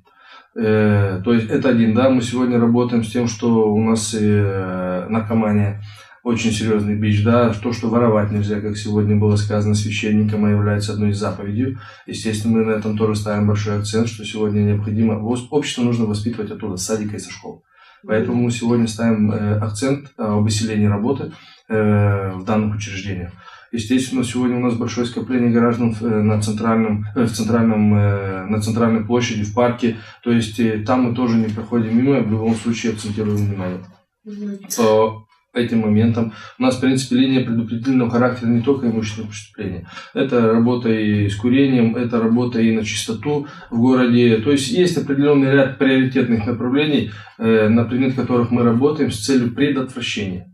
То есть это один. Мы сегодня работаем с тем, что у нас наркомания очень серьезный бич, то, что воровать нельзя, как сегодня было сказано священником, является одной из заповедей. Естественно, мы на этом тоже ставим большой акцент, что сегодня необходимо, общество нужно воспитывать оттуда, с садика и со школы. Поэтому мы сегодня ставим акцент об усилении работы в данных учреждениях. Естественно, сегодня у нас большое скопление граждан на центральной площади, в парке. То есть там мы тоже не проходим мимо, в любом случае акцентируем внимание. По этим моментам. У нас, в принципе, линия предупредительного характера не только имущественных преступлений. Это работа и с курением, это работа и на чистоту в городе. То есть есть определенный ряд приоритетных направлений, на предмет которых мы работаем с целью предотвращения.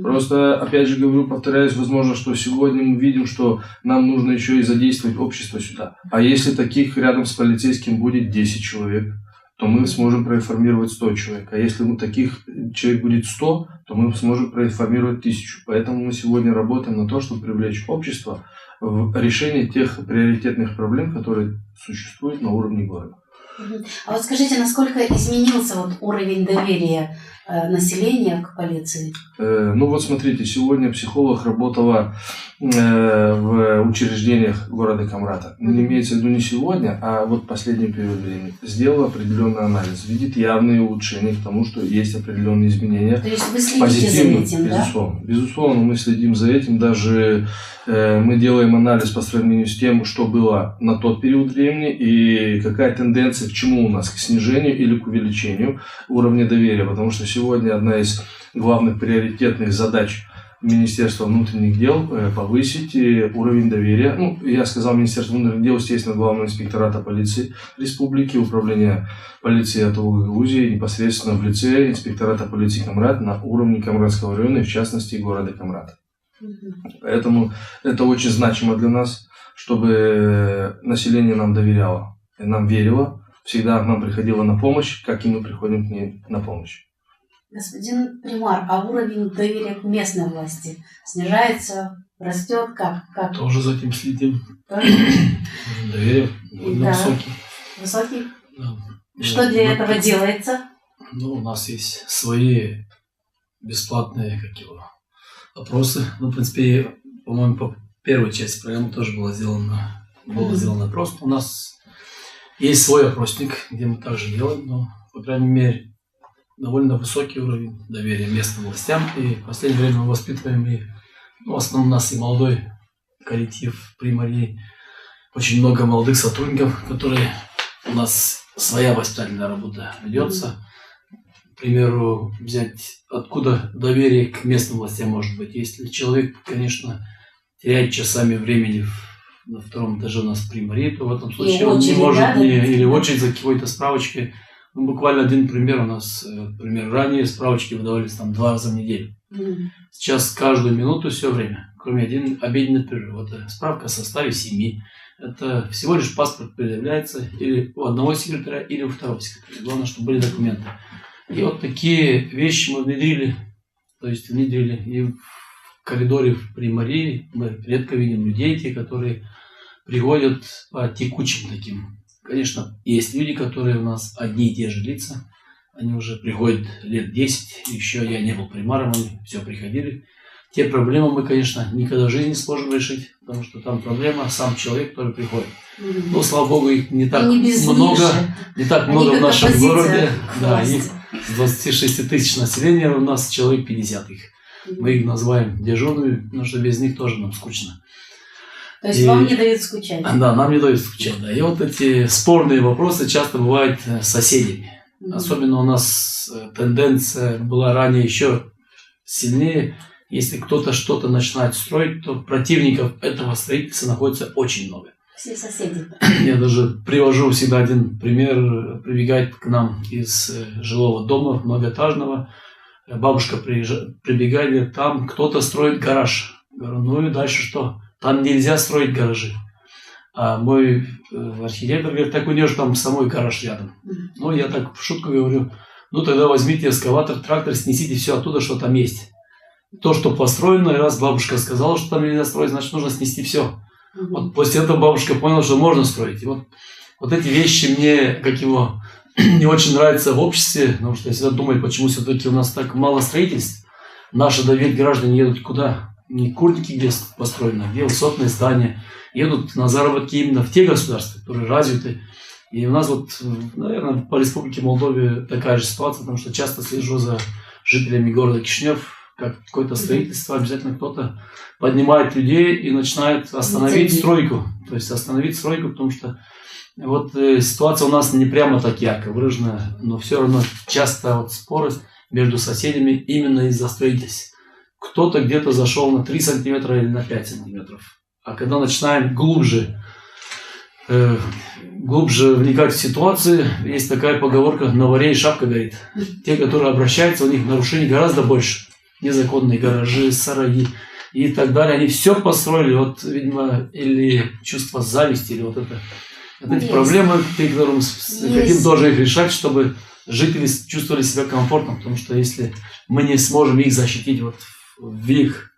Просто, опять же говорю, повторяюсь, возможно, что сегодня мы видим, что нам нужно еще и задействовать общество сюда. А если таких рядом с полицейским будет 10 человек, то мы сможем проинформировать 100 человек. А если таких человек будет 100, то мы сможем проинформировать 1000. Поэтому мы сегодня работаем на то, чтобы привлечь общество в решение тех приоритетных проблем, которые существуют на уровне города. А вот скажите, насколько изменился вот уровень доверия населения к полиции? Ну вот смотрите, сегодня психолог работала в учреждениях города Камрата. Не имеется в виду не сегодня, а вот последний период времени. Сделала определенный анализ, видит явные улучшения к тому, что есть определенные изменения. То есть вы следите за этим, безусловно, да? Безусловно, мы следим за этим. Даже мы делаем анализ по сравнению с тем, что было на тот период времени и какая тенденция к чему у нас, к снижению или к увеличению уровня доверия. Потому что сегодня одна из главных приоритетных задач Министерства внутренних дел повысить уровень доверия. Ну, я сказал Министерство внутренних дел, естественно, Главного инспектората полиции республики, Управления полиции Атолга Грузии, непосредственно в лице инспектората полиции Камрат на уровне Камратского района, и в частности города Камрата. Поэтому это очень значимо для нас, чтобы население нам доверяло, нам верило, всегда к нам приходило на помощь, как и мы приходим к ней на помощь. Господин примар, а уровень доверия к местной власти снижается, растет, как? Тоже за этим следим. Доверие довольно высокий. Высокий? Да. Что для этого делается? Ну, у нас есть свои бесплатные, опросы. Ну, в принципе, по-моему, по первой части программы тоже было сделано опрос. У нас есть свой опросник, где мы также делаем, но, по крайней мере, довольно высокий уровень доверия местным властям. И в последнее время мы воспитываем в основном у нас и молодой коллектив примарей, очень много молодых сотрудников, которые у нас своя воспитательная работа ведется. К примеру, взять откуда доверие к местным властям может быть. Если человек, конечно, теряет часами времени на втором этаже у нас примарей, то в этом случае он не может или очередь за какой-то справочкой. Ну, буквально один пример у нас, ранее справочки выдавались 2 раза в неделю. Сейчас каждую минуту все время, кроме один обеденный перерыв. Это справка о составе семьи. Это всего лишь паспорт предъявляется или у одного секретаря, или у второго секретаря. Главное, чтобы были документы. И вот такие вещи мы внедрили. И в коридоре в примарии мы редко видим людей, те, которые приходят по текучим таким. Конечно, есть люди, которые у нас одни и те же лица. Они уже приходят лет 10. Еще я не был примаром, они все приходили. Те проблемы мы, конечно, никогда в жизни не сможем решить, потому что там проблема сам человек, который приходит. Но, слава богу, их не так много в нашем городе. Да, их с 26 тысяч населения у нас человек 50 их. Мы их называем дежурными, потому что без них тоже нам скучно. То есть вам не дают скучать? Да, нам не дают скучать. Да. И вот эти спорные вопросы часто бывают с соседями. Особенно у нас тенденция была ранее еще сильнее. Если кто-то что-то начинает строить, то противников этого строительства находится очень много. Все соседи. Я даже привожу всегда один пример. Прибегает к нам из жилого дома многоэтажного. Бабушка прибегает, говорит, там кто-то строит гараж. Говорю, ну и дальше что? Там нельзя строить гаражи. А мой архитектор говорит, так у нее же там самой гараж рядом. Ну, я так в шутку говорю, ну тогда возьмите эскаватор, трактор, снесите все оттуда, что там есть. То, что построено, и раз бабушка сказала, что там нельзя строить, значит, нужно снести все. Вот после этого бабушка поняла, что можно строить. И вот эти вещи мне, не очень нравятся в обществе, потому что я всегда думаю, почему все-таки у нас так мало строительств. Наши граждане едут куда? Не курники, где построено, где высотные здания. Едут на заработки именно в те государства, которые развиты. И у нас наверное, по Республике Молдове такая же ситуация, потому что часто слежу за жителями города Кишинев, как какое-то строительство, обязательно кто-то поднимает людей и начинает остановить стройку. То есть остановить стройку, потому что ситуация у нас не прямо так ярко выражена, но все равно часто споры между соседями именно из-за строительства. Кто-то где-то зашел на 3 сантиметра или на 5 сантиметров. А когда начинаем глубже вникать в ситуацию, есть такая поговорка, на варе и шапка горит. Те, которые обращаются, у них нарушений гораздо больше. незаконные гаражи, сараи и так далее. Они все построили, вот, видимо, или чувство зависти, или вот это. Вот эти проблемы, которые мы хотим тоже их решать, чтобы жители чувствовали себя комфортно, потому что если мы не сможем их защитить вот в их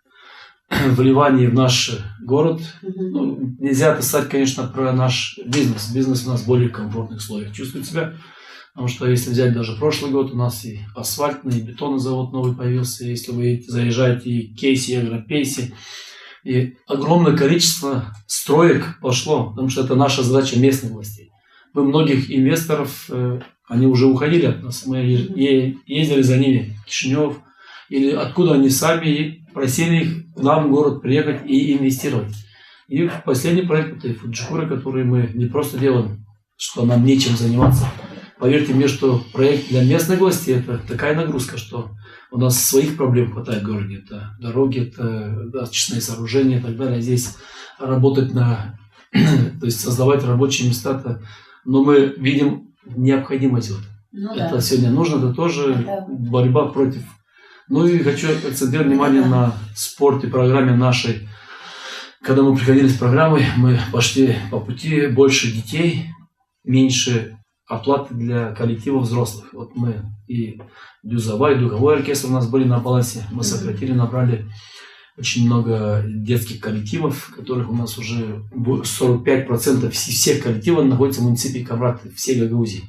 вливании в наш город, ну, нельзя писать, конечно, про наш бизнес. Бизнес у нас в более комфортных условиях чувствует себя. Потому что если взять даже прошлый год, у нас и асфальтный, и бетонный завод новый появился. Если вы заезжаете и Кейси, и Агропейси, и огромное количество строек пошло, потому что это наша задача местных властей. Мы многих инвесторов, они уже уходили от нас. Мы ездили за ними в Кишинев, или откуда они сами, и просили их к нам в город приехать и инвестировать. И последний проект, это Фуджикура, который мы не просто делаем, что нам нечем заниматься. Поверьте мне, что проект для местных властей – это такая нагрузка, что у нас своих проблем хватает в городе. Это дороги, это очистные сооружения и так далее. Здесь работать то есть создавать рабочие места, но мы видим необходимость. Это сегодня нужно, это тоже борьба против. Ну и хочу акцентировать внимание на спорте, программе нашей. Когда мы приходили с программой, мы пошли по пути больше детей, меньше оплаты для коллектива взрослых. Вот мы и дюзовой, и духовой оркестр у нас были на балансе. Мы сократили, набрали очень много детских коллективов, которых у нас уже 45% всех коллективов находятся в муниципе Каврат, все Гагаузии.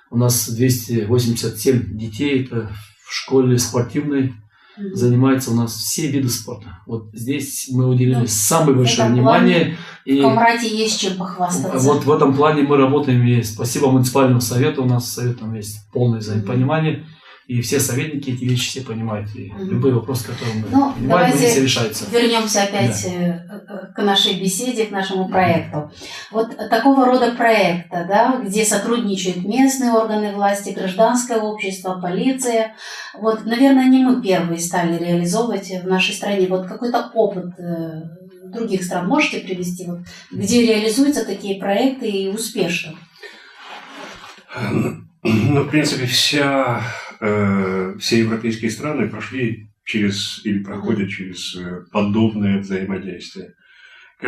У нас 287 детей, это в школе спортивной занимаются у нас все виды спорта. Вот здесь мы уделили самое большое внимание. И в Камрате есть чем похвастаться. Вот в этом плане мы работаем, и спасибо муниципальному совету, у нас совет там есть полное понимание. И все советники эти вещи все понимают. И любые вопросы, которые мы понимаем, они все решаются. Вернемся опять к нашей беседе, к нашему проекту. Вот такого рода проекта, да, где сотрудничают местные органы власти, гражданское общество, полиция. Вот, наверное, не мы первые стали реализовывать в нашей стране. Вот какой-то опыт других стран можете привести, вот, где реализуются такие проекты и успешно? Ну, в принципе, все европейские страны прошли через или проходят через подобное взаимодействие. В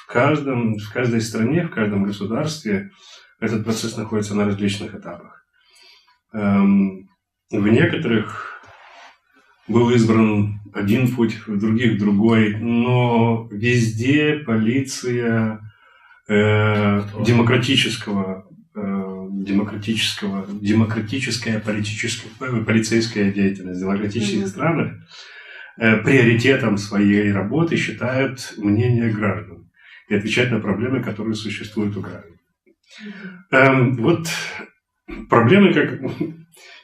каждой стране, в каждом государстве этот процесс находится на различных этапах. В некоторых был избран один путь, в других другой, но везде полиция демократическая полицейская деятельность в демократических странах приоритетом своей работы считают мнение граждан и отвечать на проблемы, которые существуют у граждан. Вот проблемы, как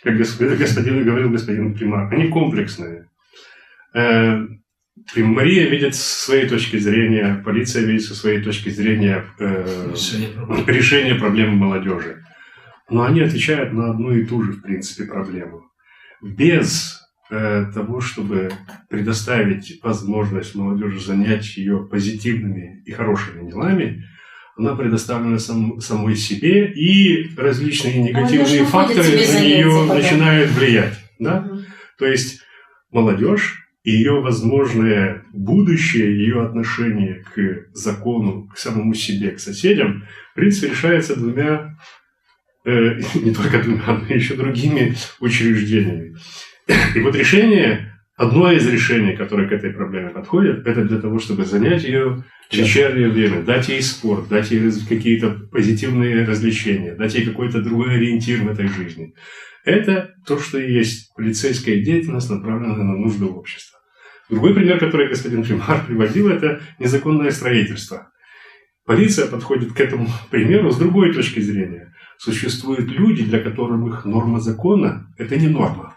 говорил господин Примар, они комплексные. Мария видит с своей точки зрения, полиция видит со своей точки зрения решение проблемы молодежи. Но они отвечают на одну и ту же, в принципе, проблему. Без того, чтобы предоставить возможность молодежи занять ее позитивными и хорошими делами, она предоставлена самой себе, и различные негативные факторы на нее начинают влиять. Да? То есть молодежь и ее возможное будущее, ее отношение к закону, к самому себе, к соседям, в принципе, решается не только двумя, но еще другими учреждениями. И вот одно из решений, которое к этой проблеме подходит, это для того, чтобы занять ее вечернее время, дать ей спорт, дать ей какие-то позитивные развлечения, дать ей какой-то другой ориентир в этой жизни. Это то, что и есть полицейская деятельность, направленная на нужды общества. Другой пример, который господин Примар приводил, это незаконное строительство. Полиция подходит к этому примеру с другой точки зрения. Существуют люди, для которых норма закона – это не норма.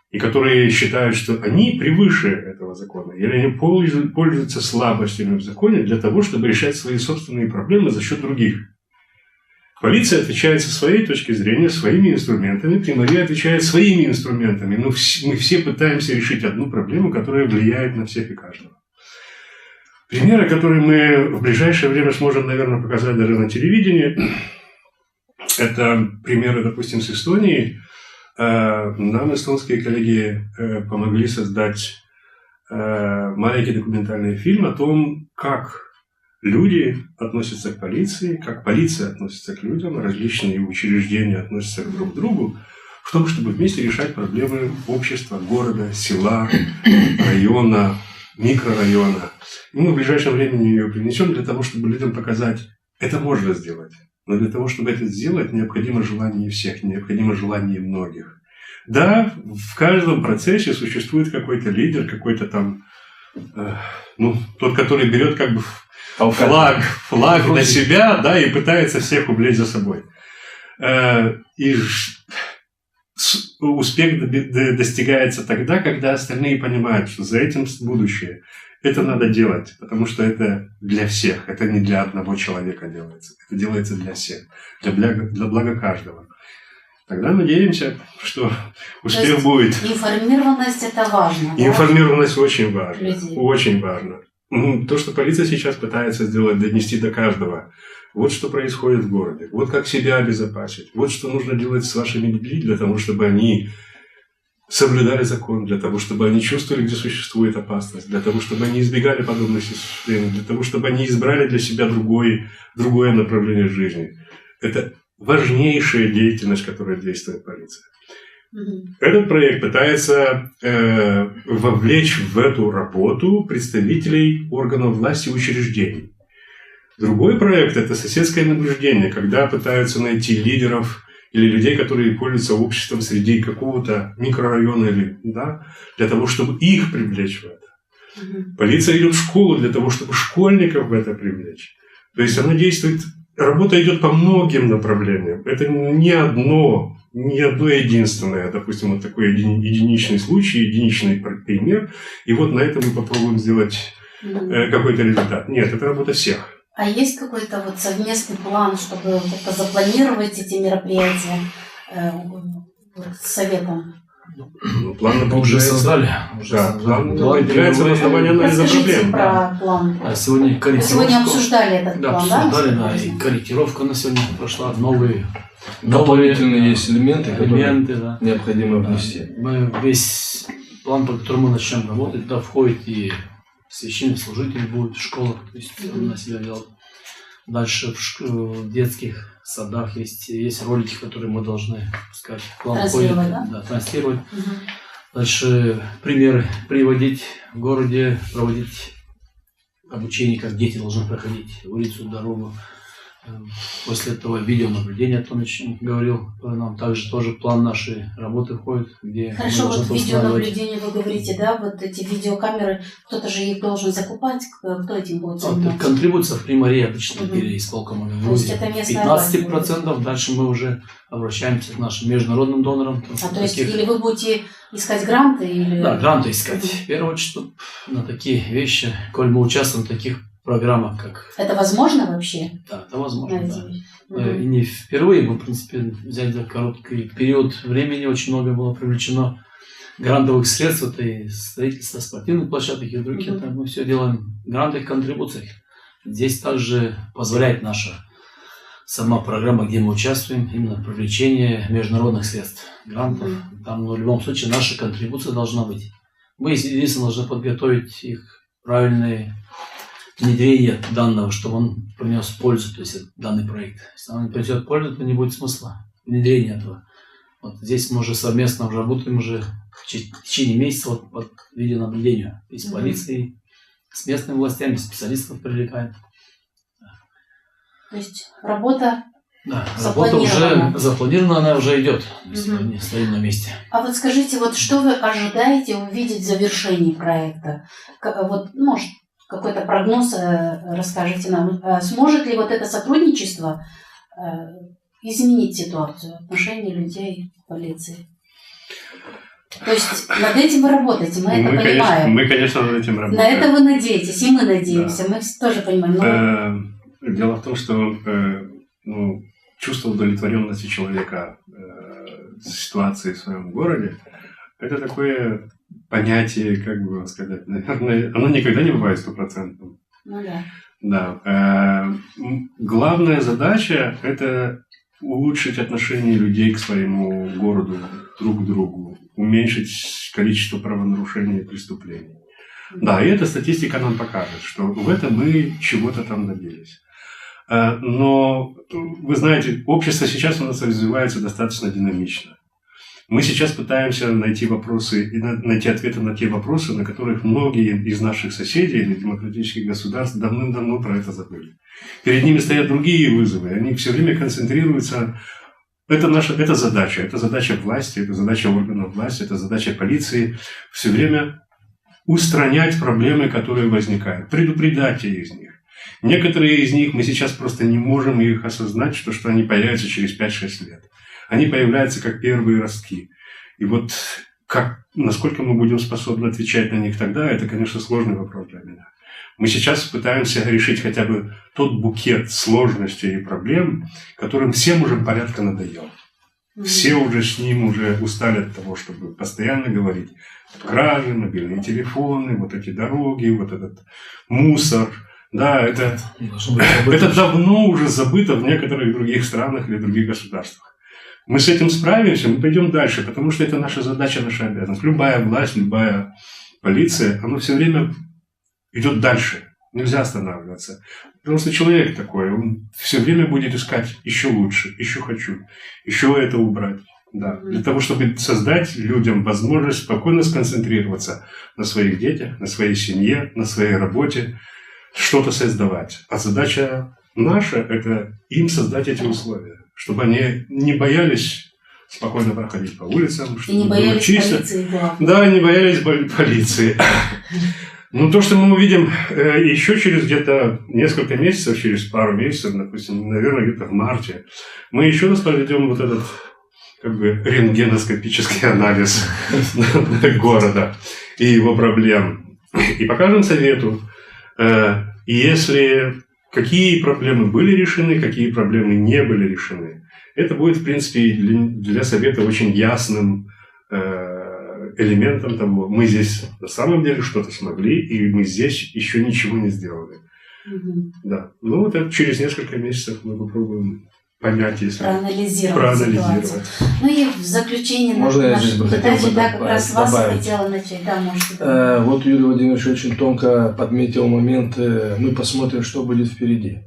И которые считают, что они превыше этого закона. Или они пользуются слабостями в законе для того, чтобы решать свои собственные проблемы за счет других. Полиция отвечает со своей точки зрения, своими инструментами, Примария отвечает своими инструментами. Но мы все пытаемся решить одну проблему, которая влияет на всех и каждого. Примеры, которые мы в ближайшее время сможем, наверное, показать даже на телевидении, это примеры, допустим, с Эстонии. Нам эстонские коллеги помогли создать маленький документальный фильм о том, как люди относятся к полиции, как полиция относится к людям, различные учреждения относятся друг к другу, в том, чтобы вместе решать проблемы общества, города, села, района, микрорайона. И мы в ближайшем времени ее принесем для того, чтобы людям показать, это можно сделать. Но для того, чтобы это сделать, необходимо желание всех, необходимо желание многих. Да, в каждом процессе существует какой-то лидер, какой-то там, тот, который берет как бы флаг на себя, да, и пытается всех увлечь за собой. И успех достигается тогда, когда остальные понимают, что за этим будущее. Это надо делать, потому что это для всех, это не для одного человека делается. Это делается для всех, для блага каждого. Тогда надеемся, что успех будет. Информированность – это важно. Информированность очень важна. Людей. Очень важно. То, что полиция сейчас пытается сделать, донести до каждого. Вот что происходит в городе. Вот как себя обезопасить. Вот что нужно делать с вашими людьми для того, чтобы они соблюдали закон, для того, чтобы они чувствовали, где существует опасность, для того, чтобы они избегали подобных ситуаций, для того, чтобы они избрали для себя другое направление жизни. Это важнейшая деятельность, которая действует полиция. Этот проект пытается вовлечь в эту работу представителей органов власти и учреждений. Другой проект – это соседское наблюдение, когда пытаются найти лидеров или людей, которые пользуются обществом среди какого-то микрорайона, для того, чтобы их привлечь в это. Полиция идет в школу для того, чтобы школьников в это привлечь. То есть она действует, работа идет по многим направлениям. Это не одно единственное, допустим, вот такой единичный случай, единичный пример, и вот на этом мы попробуем сделать какой-то результат. Нет, это работа всех. А есть какой-то вот совместный план, чтобы как-то запланировать эти мероприятия с советом? План мы уже создали. План определяется на основании анализа проблем. Про план. Сегодня Сегодня обсуждали этот план, да? Обсуждали, и корректировка на сегодня прошла, новые дополнительные есть элементы, которые необходимо внести. Весь план, по которому мы начнем работать, туда входит и священнослужитель будет в школах, то есть он на себя делает. Дальше в детских садах есть ролики, которые мы должны пускать. Транслировать, да? Транслировать. Дальше примеры приводить в городе, проводить обучение, как дети должны проходить улицу, дорогу. После этого видеонаблюдение, о том, о чем говорил нам, также тоже план нашей работы входит, где хорошо, вот видеонаблюдение вы говорите, да, вот эти видеокамеры, кто-то же их должен закупать, кто этим будет заниматься? Контрибуция в примаре обычно переисполкома в 15%, дальше мы уже обращаемся к нашим международным донорам. То есть или вы будете искать гранты? Или... Да, гранты искать. В первую очередь на такие вещи, коль мы участвуем в таких программах, как... Это возможно вообще? Да, это возможно, да. И не впервые, мы, в принципе, взять за короткий период времени, очень много было привлечено грантовых средств, это и строительство спортивных площадок и других, это мы все делаем в грантовых контрибуциях. Здесь также позволяет наша сама программа, где мы участвуем, именно привлечение международных средств, грантов. Там, в любом случае, наша контрибуция должна быть. Мы, единственное, должны подготовить их правильные внедрение данного, чтобы он принес пользу, то есть данный проект. Если он не принесет пользу, то не будет смысла внедрения этого. Вот здесь мы уже совместно работаем уже в течение месяца под видеонаблюдению. И с полицией, с местными властями, специалистов привлекаем. То есть работа работа уже запланирована, она уже идет. Не стоим на месте. А вот скажите, вот что вы ожидаете увидеть в завершении проекта? Вот, может, какой-то прогноз расскажите нам. Сможет ли вот это сотрудничество изменить ситуацию, отношения людей к полиции? То есть над этим вы работаете, мы это понимаем. Мы, конечно, над этим работаем. На это вы надеетесь, и мы надеемся, мы тоже понимаем. Но... Дело в том, что чувство удовлетворенности человека ситуацией в своем городе, это такое понятие, как бы сказать, наверное, оно никогда не бывает стопроцентным. Да. Главная задача – это улучшить отношение людей к своему городу, друг к другу, уменьшить количество правонарушений и преступлений. Да, и эта статистика нам покажет, что в этом мы чего-то там добились. Но, вы знаете, общество сейчас у нас развивается достаточно динамично. Мы сейчас пытаемся найти вопросы и найти ответы на те вопросы, на которых многие из наших соседей или демократических государств давным-давно про это забыли. Перед ними стоят другие вызовы, они все время концентрируются. Это задача власти, это задача органов власти, это задача полиции все время устранять проблемы, которые возникают, предупреждать из них. Некоторые из них мы сейчас просто не можем их осознать, что они появятся через 5-6 лет. Они появляются как первые ростки. И вот насколько мы будем способны отвечать на них тогда, это, конечно, сложный вопрос для меня. Мы сейчас пытаемся решить хотя бы тот букет сложностей и проблем, которым всем уже порядка надоел. Все уже с ним уже устали от того, чтобы постоянно говорить кражи, мобильные телефоны, вот эти дороги, вот этот мусор. Да, это давно уже забыто в некоторых других странах или других государствах. Мы с этим справимся, мы пойдем дальше, потому что это наша задача, наша обязанность. Любая власть, любая полиция, она все время идет дальше. Нельзя останавливаться. Потому что человек такой, он все время будет искать еще лучше, еще хочу, еще это убрать. Да. Для того, чтобы создать людям возможность спокойно сконцентрироваться на своих детях, на своей семье, на своей работе, что-то создавать. А задача наша – это им создать эти условия, чтобы они не боялись спокойно проходить по улицам, чтобы и не боялись полиции. Да, не боялись полиции. Ну, то, что мы увидим еще через где-то несколько месяцев, через пару месяцев, допустим, наверное, где-то в марте, мы еще раз проведем вот этот рентгеноскопический анализ города и его проблем. И покажем совету, если какие проблемы были решены, какие проблемы не были решены. Это будет, в принципе, для совета очень ясным элементом того, мы здесь на самом деле что-то смогли, и мы здесь еще ничего не сделали. Да. Ну, вот это через несколько месяцев мы попробуем понять, если проанализировать. Ну и в заключение можно я здесь бы хотел бы как раз вас хотела начать. Да, можете. Вот Юрий Владимирович очень тонко подметил момент, мы посмотрим, что будет впереди.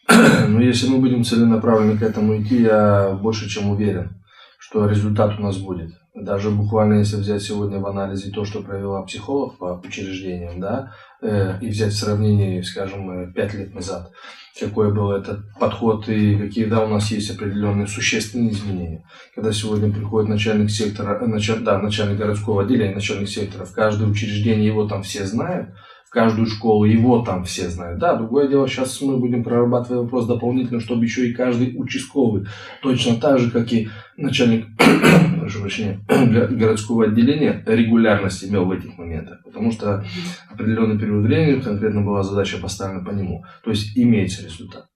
Но если мы будем целенаправленно к этому идти, я больше чем уверен, что результат у нас будет. Даже буквально если взять сегодня в анализе то, что провела психолог по учреждениям, да, и взять в сравнении, скажем, 5 лет назад, какой был этот подход и какие, да, у нас есть определенные существенные изменения. Когда сегодня приходит начальник сектора, начальник городского отделения, начальник сектора, в каждое учреждение его там все знают, в каждую школу его там все знают. Да, другое дело, сейчас мы будем прорабатывать вопрос дополнительно, чтобы еще и каждый участковый, точно так же, как и начальник городского отделения, регулярность имел в этих моментах. Потому что определенный период времени конкретно была задача поставлена по нему. То есть имеется результат.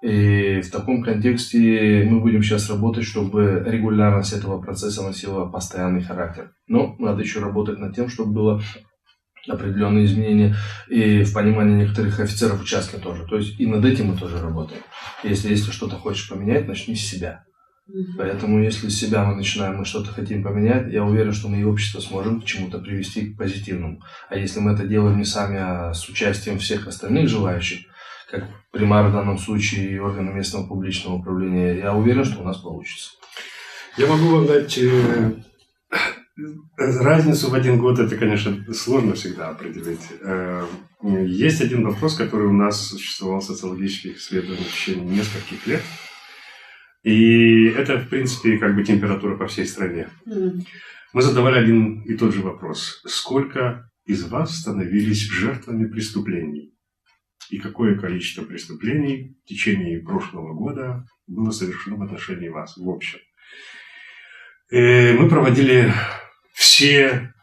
И в таком контексте мы будем сейчас работать, чтобы регулярность этого процесса носила постоянный характер. Но надо еще работать над тем, чтобы было определенные изменения и в понимании некоторых офицеров участка тоже. То есть и над этим мы тоже работаем. Если что-то хочешь поменять, начни с себя. Поэтому если с себя мы начинаем, мы что-то хотим поменять, я уверен, что мы и общество сможем к чему-то привести к позитивному. А если мы это делаем не сами, а с участием всех остальных желающих, как примар в данном случае и органы местного публичного управления, я уверен, что у нас получится. Я могу вам дать разницу в 1 год, это, конечно, сложно всегда определить. Есть один вопрос, который у нас существовал в социологических исследованиях в течение нескольких лет. И это, в принципе, температура по всей стране. Мы задавали один и тот же вопрос. Сколько из вас становились жертвами преступлений? И какое количество преступлений в течение прошлого года было совершено в отношении вас в общем? Мы проводили все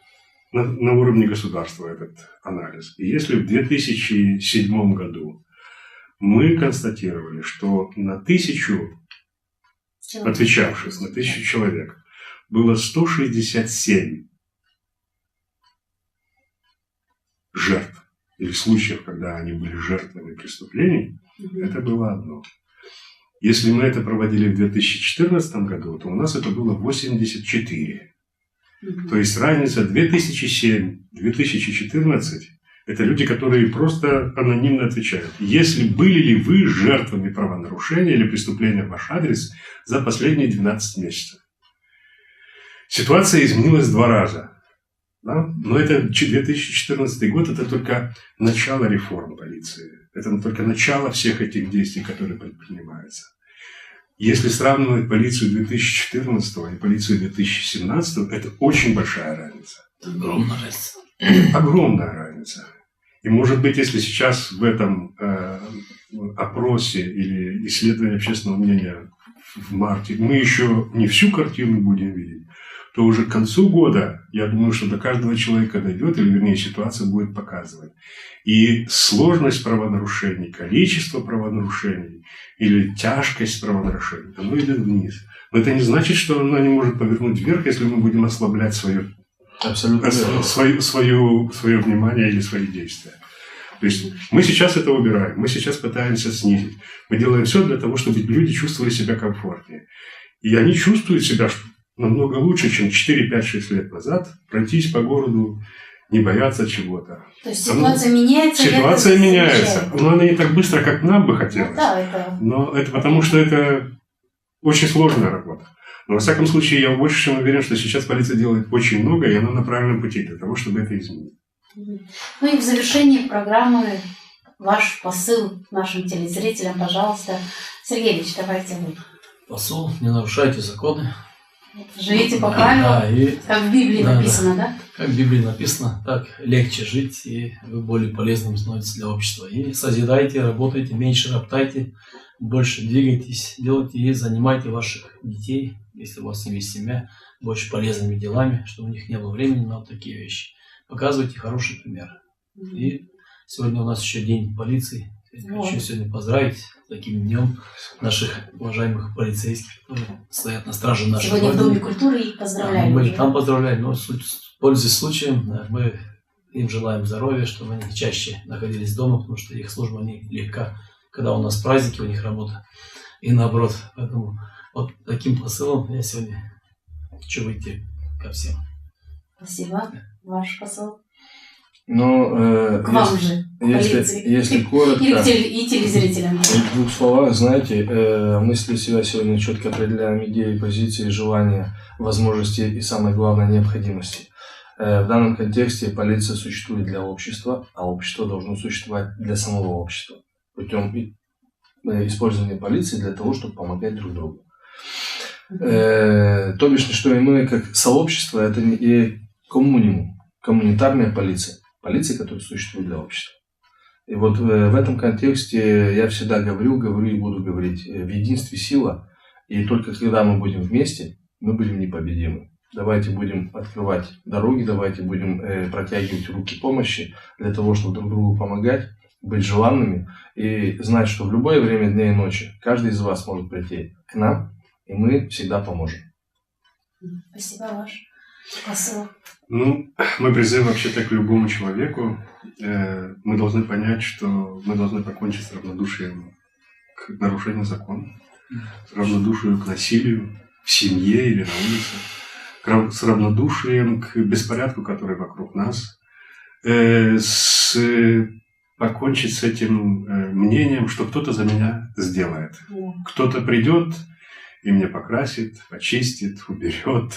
на уровне государства этот анализ. И если в 2007 году мы констатировали, что на 1000 отвечавших, на 1000 человек, было 167 жертв или случаев, когда они были жертвами преступлений, это было одно. Если мы это проводили в 2014 году, то у нас это было 84. То есть разница 2007-2014 – это люди, которые просто анонимно отвечают. Если были ли вы жертвами правонарушения или преступления в ваш адрес за последние 12 месяцев? Ситуация изменилась 2 раза. Да? Но это 2014 год – это только начало реформ полиции. Это только начало всех этих действий, которые предпринимаются. Если сравнивать полицию 2014 и полицию 2017, это очень большая разница. Огромная разница. Огромная разница. И может быть, если сейчас в этом опросе или исследовании общественного мнения в марте мы еще не всю картину будем видеть, то уже к концу года, я думаю, что до каждого человека дойдет, или вернее ситуация будет показывать. И сложность правонарушений, количество правонарушений или тяжкость правонарушений, оно идет вниз. Но это не значит, что оно не может повернуть вверх, если мы будем ослаблять свое внимание или свои действия. То есть мы сейчас это убираем, мы сейчас пытаемся снизить. Мы делаем все для того, чтобы люди чувствовали себя комфортнее. И они чувствуют себя намного лучше, чем 4, 5, 6 лет назад пройтись по городу, не бояться чего-то. То есть ситуация меняется? Ситуация меняется. Но она не так быстро, как нам бы хотелось. Ну, да, это... Но это потому, что это очень сложная работа. Но, во всяком случае, я больше чем уверен, что сейчас полиция делает очень много, и она на правильном пути для того, чтобы это изменить. Ну и в завершении программы ваш посыл нашим телезрителям, пожалуйста. Сергей Ильич, давайте вы. Посыл: не нарушайте законы. Живите по правилам, да, и, как в Библии написано, да? Как в Библии написано, так легче жить, и вы более полезным становитесь для общества. И созидайте, работайте, меньше роптайте, больше двигайтесь, делайте и занимайте ваших детей, если у вас есть семья, больше полезными делами, чтобы у них не было времени на вот такие вещи. Показывайте хороший пример. И сегодня у нас еще день полиции. Хочу сегодня поздравить с таким днем наших уважаемых полицейских, которые стоят на страже нашей Сегодня Родины. в Доме культуры их поздравляем. Мы их там поздравляем, но пользуясь случаем, мы им желаем здоровья, чтобы они чаще находились дома, потому что их служба не легка, когда у нас праздники, у них работа, и наоборот. Поэтому вот таким посылом я сегодня хочу выйти ко всем. Спасибо. Ваш посыл? Но к вам же, если коротко, и телезрителям. В 2 словах, знаете, мы для себя сегодня четко определяем идеи, позиции, желания, возможности и, самое главное, необходимости. В данном контексте полиция существует для общества, а общество должно существовать для самого общества путем использования полиции для того, чтобы помогать друг другу. То бишь, что и мы, как сообщество, это и коммунитарная полиция. Полиция, которая существует для общества. И вот в этом контексте я всегда говорю и буду говорить: в единстве сила, и только когда мы будем вместе, мы будем непобедимы. Давайте будем открывать дороги, давайте будем протягивать руки помощи для того, чтобы друг другу помогать, быть желанными и знать, что в любое время дня и ночи каждый из вас может прийти к нам, и мы всегда поможем. Спасибо, ваш посыл. Ну, мой призыв вообще-то к любому человеку. Мы должны понять, что мы должны покончить с равнодушием к нарушению закона, с равнодушием к насилию в семье или на улице, с равнодушием к беспорядку, который вокруг нас, покончить с этим мнением, что кто-то за меня сделает. Кто-то придет и меня покрасит, почистит, уберет,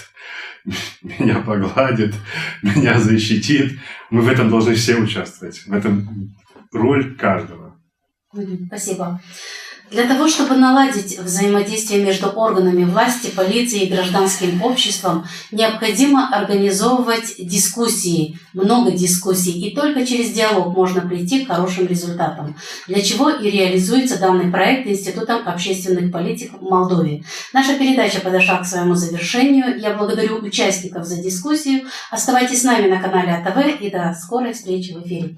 меня погладит, меня защитит. Мы в этом должны все участвовать. В этом роль каждого. Спасибо. Для того, чтобы наладить взаимодействие между органами власти, полицией и гражданским обществом, необходимо организовывать дискуссии, много дискуссий, и только через диалог можно прийти к хорошим результатам, для чего и реализуется данный проект Институтом общественных политик в Молдове. Наша передача подошла к своему завершению. Я благодарю участников за дискуссию. Оставайтесь с нами на канале АТВ и до скорой встречи в эфире.